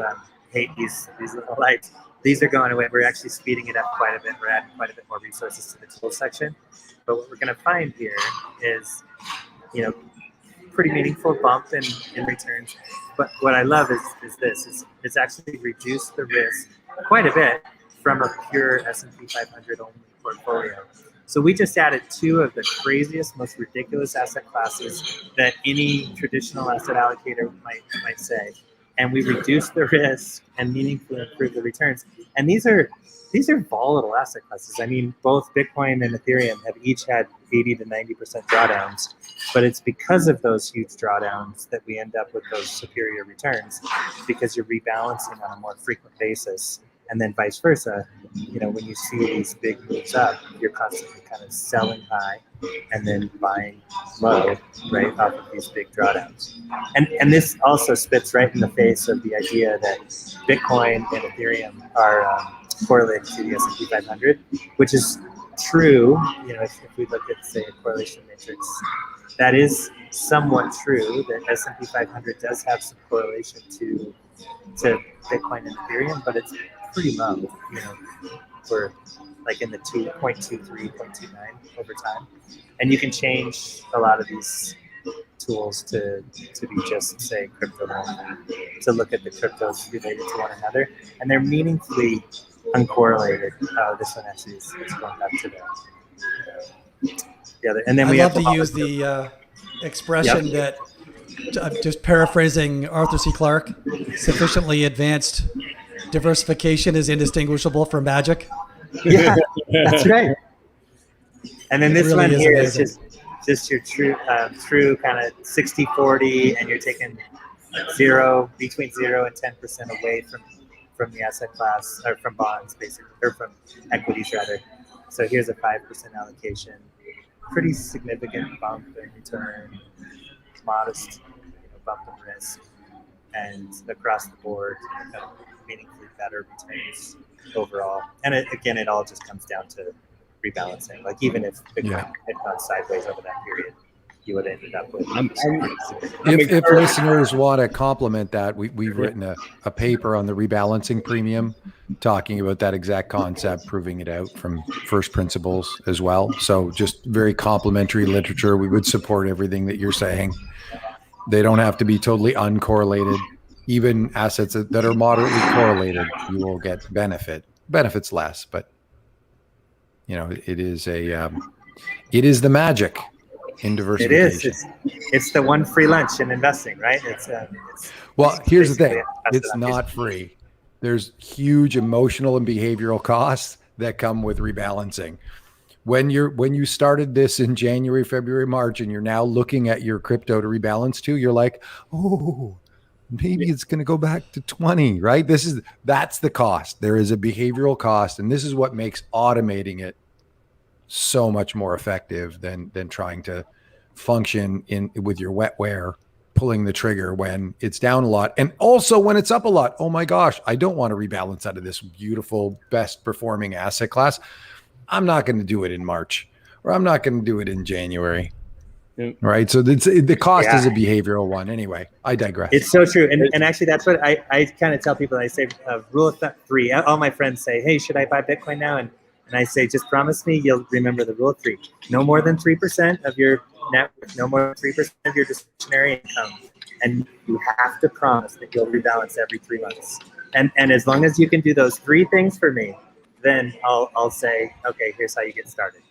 hate these little lights, these are going away. We're actually speeding it up quite a bit. We're adding quite a bit more resources to the tools section. But what we're going to find here is, pretty meaningful bump in returns. But what I love is it's actually reduced the risk quite a bit from a pure S&P 500 only portfolio. So we just added two of the craziest, most ridiculous asset classes that any traditional asset allocator might say. And we reduced the risk and meaningfully improved the returns. And these are volatile asset classes. I mean, both Bitcoin and Ethereum have each had 80 to 90% drawdowns, but it's because of those huge drawdowns that we end up with those superior returns, because you're rebalancing on a more frequent basis. And then vice versa, when you see these big moves up, you're constantly kind of selling high and then buying low, right, off of these big drawdowns. And this also spits right in the face of the idea that Bitcoin and Ethereum are correlated to the S&P 500, which is true. If we look at, say, a correlation matrix, that is somewhat true, that S&P 500 does have some correlation to Bitcoin and Ethereum, but it's pretty low. We're like in the 2.23, 0.29 over time. And you can change a lot of these tools to be just, say, crypto to look at the cryptos related to one another. And they're meaningfully uncorrelated. This one actually is going back to the other. And then we love to use the expression that, just paraphrasing Arthur C. Clarke, sufficiently advanced diversification is indistinguishable from magic. Yeah, that's right. And then this really one here amazing. is just your true kind of 60-40, and you're taking between 0 and 10% away from the asset class, or from bonds, basically, or from equities rather. So here's a 5% allocation, pretty significant bump in return, modest bump in risk, and across the board, kind of meaningfully better returns overall. And it all just comes down to rebalancing. Like, even if Bitcoin had gone sideways over that period, you would have ended up with. If listeners want to complement that, we've written a paper on the rebalancing premium, talking about that exact concept, proving it out from first principles as well. So just very complementary literature. We would support everything that you're saying. They don't have to be totally uncorrelated. Even assets that are moderately correlated, you will get benefits less, but it is the magic in diversification. It is. It's the one free lunch in investing, right? Here's the thing. It's not free. There's huge emotional and behavioral costs that come with rebalancing. When you started this in January, February, March, and you're now looking at your crypto to rebalance to, you're like, oh, maybe it's going to go back to 20, right? That's the cost. There is a behavioral cost, and this is what makes automating it so much more effective than trying to function with your wetware, pulling the trigger when it's down a lot, and also when it's up a lot. Oh my gosh, I don't want to rebalance out of this beautiful, best performing asset class. I'm not going to do it in March, or I'm not going to do it in January. Right. So the cost is a behavioral one. Anyway, I digress. It's so true. And actually, that's what I kind of tell people. I say, rule of thumb 3. All my friends say, hey, should I buy Bitcoin now? And I say, just promise me you'll remember the rule of 3. No more than 3% of your net worth, no more than 3% of your discretionary income. And you have to promise that you'll rebalance every 3 months. And as long as you can do those 3 things for me, then I'll say, okay, here's how you get started.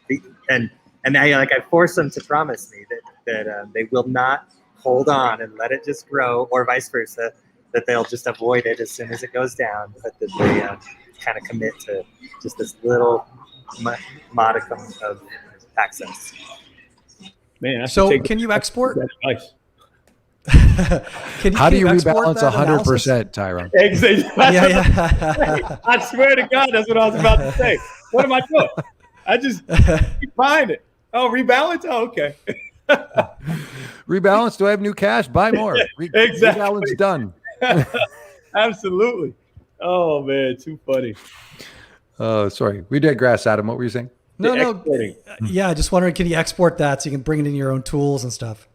And I force them to promise me that they will not hold on and let it just grow, or vice versa, that they'll just avoid it as soon as it goes down, but that they kind of commit to just this little modicum of access. Man, so can you export? How do you rebalance 100%, Tyrone? Exactly. Yeah. I swear to God, that's what I was about to say. What am I doing? I just keep buying it. Oh, rebalance? Oh, okay. Rebalance? Do I have new cash? Buy more. Exactly. Rebalance done. Absolutely. Oh, man, too funny. Oh, sorry. We digress, Adam. What were you saying? No. Yeah, just wondering, can you export that so you can bring it in your own tools and stuff?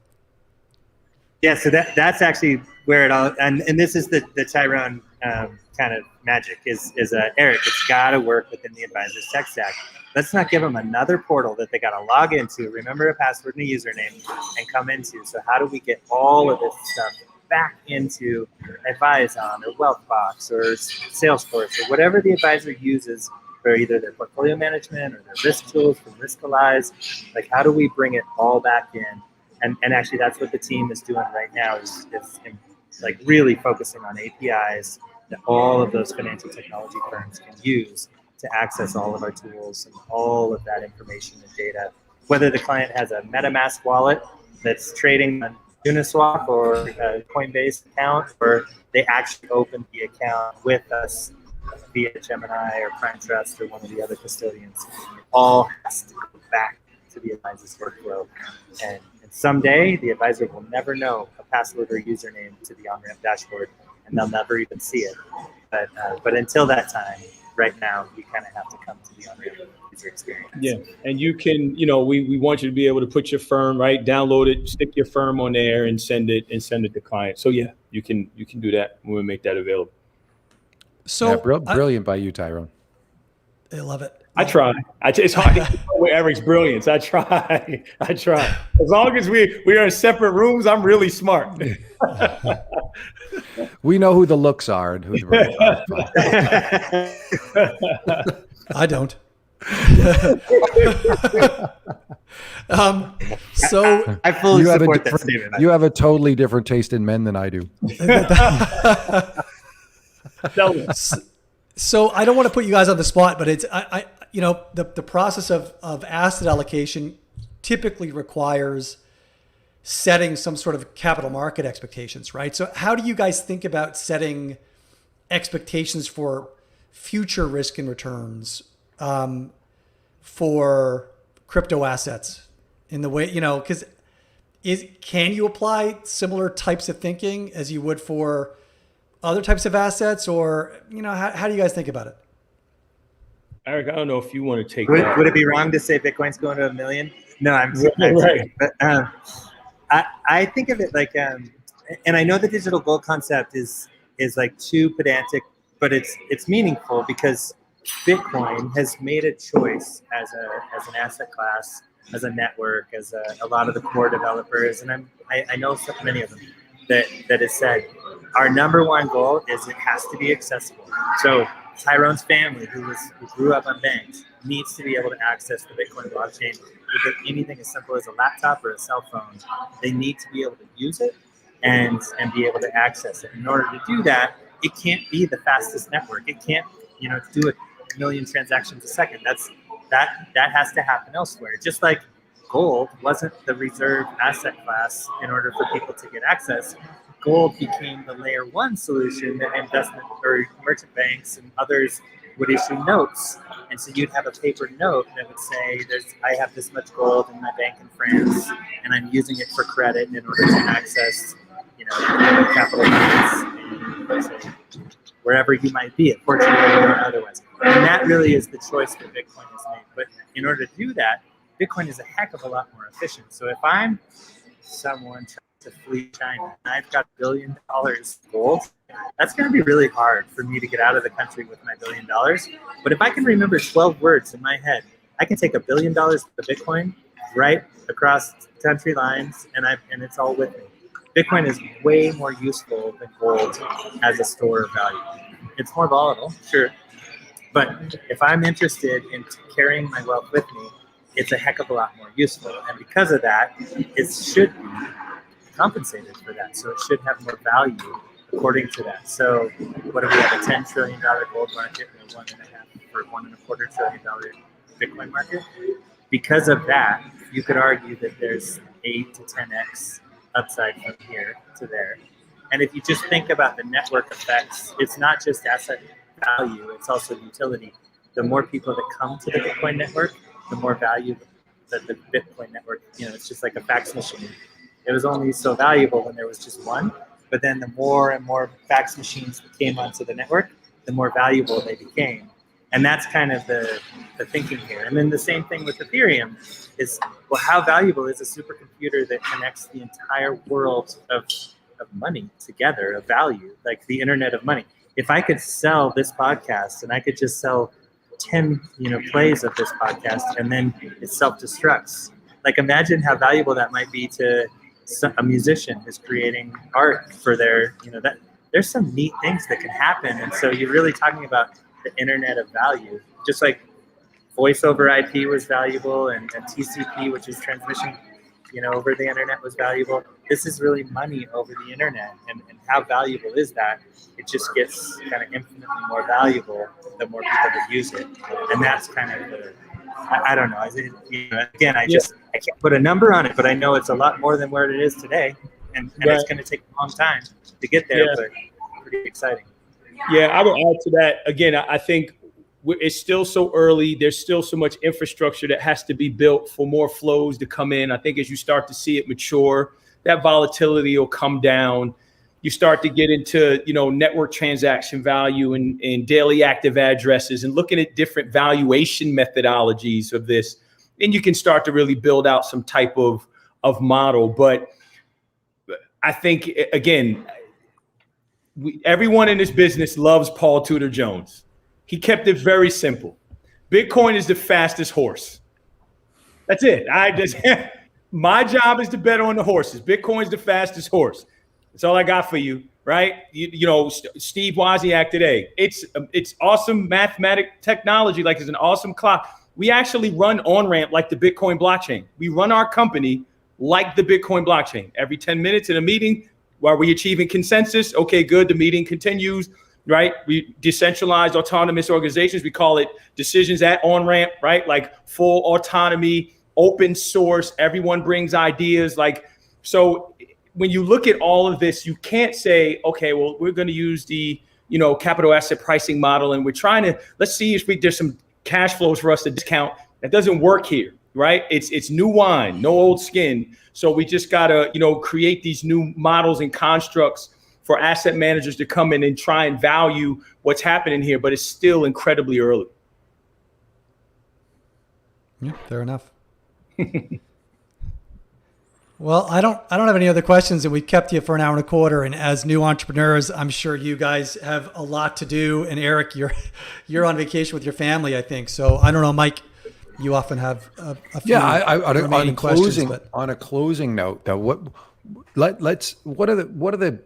Yeah, so that's actually where it all, and this is the Tyrone kind of magic is Eric. It's got to work within the advisor's tech stack. Let's not give them another portal that they got to log into, remember a password and a username, and come into. So how do we get all of this stuff back into Advise On or Wealthbox or Salesforce or whatever the advisor uses for either their portfolio management or their risk tools from Riskalyze. Like, how do we bring it all back in? And actually, that's what the team is doing right now is like really focusing on APIs that all of those financial technology firms can use to access all of our tools and all of that information and data. Whether the client has a MetaMask wallet that's trading on Uniswap or a Coinbase account, or they actually open the account with us via Gemini or Prime Trust or one of the other custodians, it all has to go back to the advisor's workflow. And someday, the advisor will never know a password or username to the Onramp dashboard, and they'll never even see it. But until that time, right now, you kind of have to come to the Onramp user experience. Yeah, and you can, we want you to be able to put your firm, right, download it, stick your firm on there, and send it to clients. So yeah, you can do that when we make that available. So yeah, brilliant by you, Tyrone. I love it. I try. It's hard to keep up with Eric's brilliance. I try. As long as we are in separate rooms, I'm really smart. We know who the looks are and who the right are. I don't. So I fully support that statement. You have a totally different taste in men than I do. So I don't want to put you guys on the spot, but it's the process of asset allocation typically requires setting some sort of capital market expectations, right? So how do you guys think about setting expectations for future risk and returns for crypto assets in the way, because can you apply similar types of thinking as you would for other types of assets, or how do you guys think about it? Eric, I don't know if you want to take that. Would it be wrong to say Bitcoin's going to $1 million? No, I'm right. But I think of it like, and I know the digital gold concept is like too pedantic, but it's meaningful because Bitcoin has made a choice as an asset class, as a network, as a lot of the core developers, and I know so many of them that has said our number one goal is it has to be accessible. So Tyrone's family, who grew up on banks, needs to be able to access the Bitcoin blockchain with anything as simple as a laptop or a cell phone. They need to be able to use it and be able to access it. In order to do that, it can't be the fastest network. It can't, do 1 million transactions a second. That has to happen elsewhere. Just like gold wasn't the reserve asset class in order for people to get access. Gold became the layer one solution that investment or merchant banks and others would issue notes. And so you'd have a paper note that would say, I have this much gold in my bank in France, and I'm using it for credit in order to access, capital markets, wherever you might be, at Fortune or otherwise. And that really is the choice that Bitcoin has made. But in order to do that, Bitcoin is a heck of a lot more efficient. So if I'm someone trying to flee China and I've got $1 billion gold, that's going to be really hard for me to get out of the country with my $1 billion. But if I can remember 12 words in my head, I can take $1 billion of Bitcoin right across country lines, and it's all with me. Bitcoin is way more useful than gold as a store of value. It's more volatile, sure. But if I'm interested in carrying my wealth with me, it's a heck of a lot more useful. And because of that, it should be compensated for that. So it should have more value according to that. So what do we have, a $10 trillion gold market and a $1.25 trillion Bitcoin market? Because of that, you could argue that there's 8 to 10x upside from here to there. And if you just think about the network effects, it's not just asset value, it's also utility. The more people that come to the Bitcoin network, the more value that the Bitcoin network, it's just like a fax machine. It was only so valuable when there was just one, but then the more and more fax machines that came onto the network, the more valuable they became. And that's kind of the thinking here. And then the same thing with Ethereum is, well, how valuable is a supercomputer that connects the entire world of money together, of value, like the internet of money? If I could sell this podcast and I could just sell 10 plays of this podcast and then it self-destructs, like imagine how valuable that might be to a musician who's creating art for their, that there's some neat things that can happen. And so you're really talking about the internet of value. just like voice over IP was valuable, and TCP, which is transmission, over the internet, was valuable. This is really money over the internet, and how valuable is that? It just gets kind of infinitely more valuable the more people that use it, and that's kind of I don't know. Again, I can't put a number on it, but I know it's a lot more than where it is today, and it's going to take a long time to get there, but pretty exciting. Yeah, I would add to that. Again, I think it's still so early. There's still so much infrastructure that has to be built for more flows to come in. I think as you start to see it mature, that volatility will come down. You start to get into, network transaction value and daily active addresses and looking at different valuation methodologies of this. And you can start to really build out some type of model. But I think, again, everyone in this business loves Paul Tudor Jones. He kept it very simple. Bitcoin is the fastest horse. That's it. My job is to bet on the horses. Bitcoin is the fastest horse. That's all I got for you, right? Steve Wozniak today. It's awesome mathematic technology. Like, it's an awesome clock. We actually run Onramp like the Bitcoin blockchain. We run our company like the Bitcoin blockchain. Every 10 minutes in a meeting, while we achieving consensus, okay, good, the meeting continues, right? We decentralized autonomous organizations. We call it decisions at Onramp, right? Like full autonomy, open source, everyone brings ideas. So when you look at all of this, you can't say, okay, well, we're going to use the, capital asset pricing model, and we're trying to, let's see if there's some cash flows for us to discount. That doesn't work here, right? It's new wine, no old skin. So we just got to, create these new models and constructs for asset managers to come in and try and value what's happening here, but it's still incredibly early. Yeah, fair enough. Well, I don't have any other questions, and we've kept you for an hour and a quarter. And as new entrepreneurs, I'm sure you guys have a lot to do. And Eric, you're on vacation with your family, I think. So I don't know, Mike. You often have a few remaining questions. On a closing note, though, what are the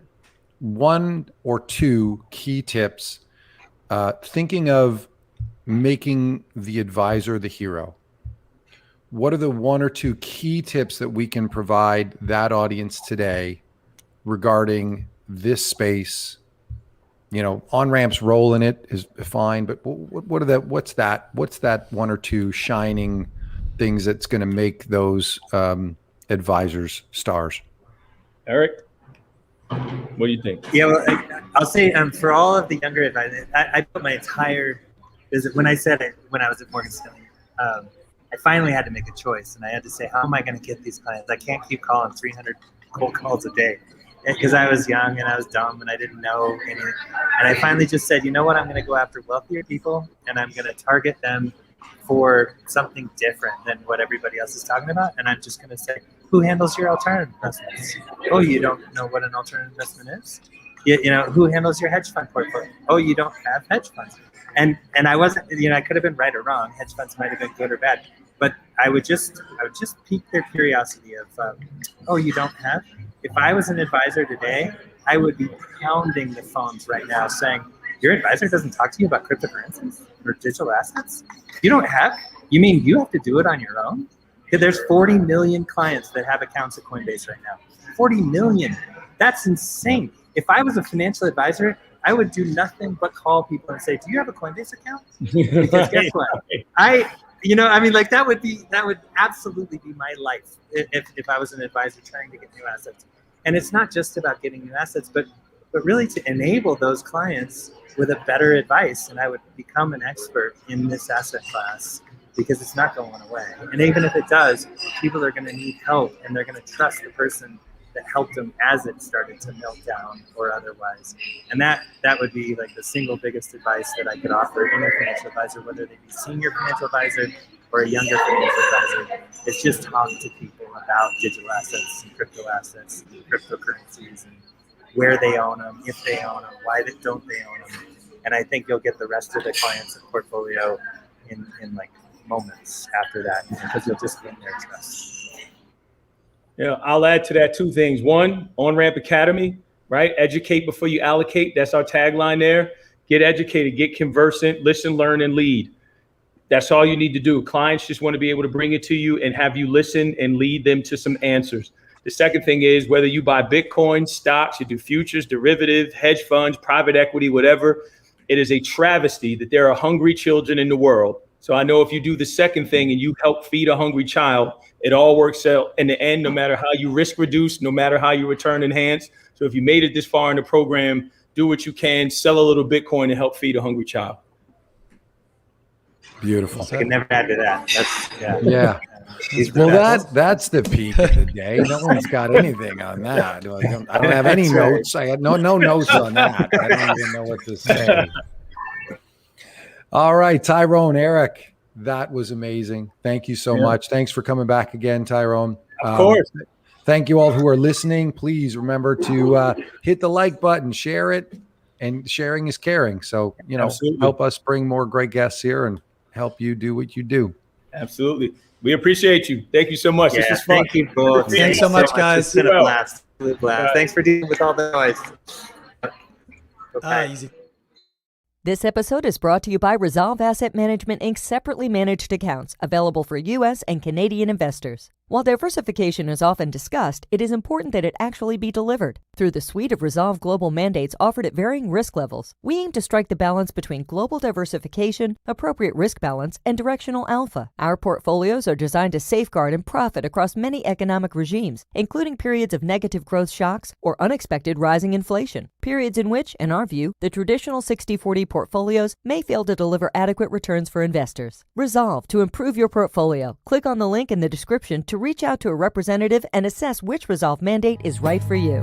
one or two key tips? Thinking of making the advisor the hero. What are the one or two key tips that we can provide that audience today regarding this space? Onramp's role in it is fine, but what's that one or two shining things that's going to make those advisors stars? Eric, what do you think? Yeah, well, I'll say for all of the younger advisors, I put my entire visit, when I said it, when I was at Morgan Stanley, I finally had to make a choice, and I had to say, how am I going to get these clients? I can't keep calling 300 cold calls a day, because I was young and I was dumb and I didn't know anything. And I finally just said, you know what? I'm going to go after wealthier people, and I'm going to target them for something different than what everybody else is talking about. And I'm just going to say, who handles your alternative investments? Oh, you don't know what an alternative investment is? Who handles your hedge fund portfolio? Oh, you don't have hedge funds. And I wasn't, I could have been right or wrong. Hedge funds might have been good or bad, but I would just pique their curiosity of, oh, you don't have? If I was an advisor today, I would be pounding the phones right now saying, your advisor doesn't talk to you about cryptocurrencies or digital assets? You don't have? You mean you have to do it on your own? There's 40 million clients that have accounts at Coinbase right now. 40 million. That's insane. If I was a financial advisor, I would do nothing but call people and say, do you have a Coinbase account? Because guess what? That would absolutely be my life if I was an advisor trying to get new assets. And it's not just about getting new assets, but really to enable those clients with a better advice. And I would become an expert in this asset class, because it's not going away. And even if it does, people are going to need help, and they're going to trust the person that helped them as it started to melt down or otherwise. And that would be like the single biggest advice that I could offer any financial advisor, whether they be senior financial advisor or a younger financial advisor. It's just talk to people about digital assets and crypto assets and cryptocurrencies and where they own them, if they own them, why don't they own them. And I think you'll get the rest of the client's portfolio in like moments after that, because you'll just gain their trust. Yeah, I'll add to that two things. One, Onramp Academy, right? Educate before you allocate. That's our tagline there. Get educated, get conversant, listen, learn, and lead. That's all you need to do. Clients just want to be able to bring it to you and have you listen and lead them to some answers. The second thing is whether you buy Bitcoin, stocks, you do futures, derivatives, hedge funds, private equity, whatever, it is a travesty that there are hungry children in the world. So I know if you do the second thing and you help feed a hungry child, it all works out in the end, no matter how you risk reduce, no matter how you return enhance. So if you made it this far in the program, do what you can, sell a little Bitcoin and help feed a hungry child. Beautiful. I can never add to that. That's Yeah. Well, that's the peak of the day. No one's got anything on that. I don't have any That's right. notes. I had no notes on that. I don't even know what to say. All right, Tyrone, Eric, that was amazing. Thank you so much. Thanks for coming back again, Tyrone. Of course. Thank you all who are listening. Please remember to hit the like button, share it, and sharing is caring. So, Absolutely. help us bring more great guests here and help you do what you do. Absolutely. We appreciate you. Thank you so much. Yeah, this was fun. thank you both. Thanks so much, guys. It's been a blast. Thanks for dealing with all the noise. Easy. This episode is brought to you by Resolve Asset Management Inc.'s separately managed accounts, available for U.S. and Canadian investors. While diversification is often discussed, it is important that it actually be delivered. Through the suite of Resolve global mandates offered at varying risk levels, we aim to strike the balance between global diversification, appropriate risk balance, and directional alpha. Our portfolios are designed to safeguard and profit across many economic regimes, including periods of negative growth shocks or unexpected rising inflation, periods in which, in our view, the traditional 60-40 portfolios may fail to deliver adequate returns for investors. Resolve to improve your portfolio. Click on the link in the description to reach out to a representative and assess which Resolve mandate is right for you.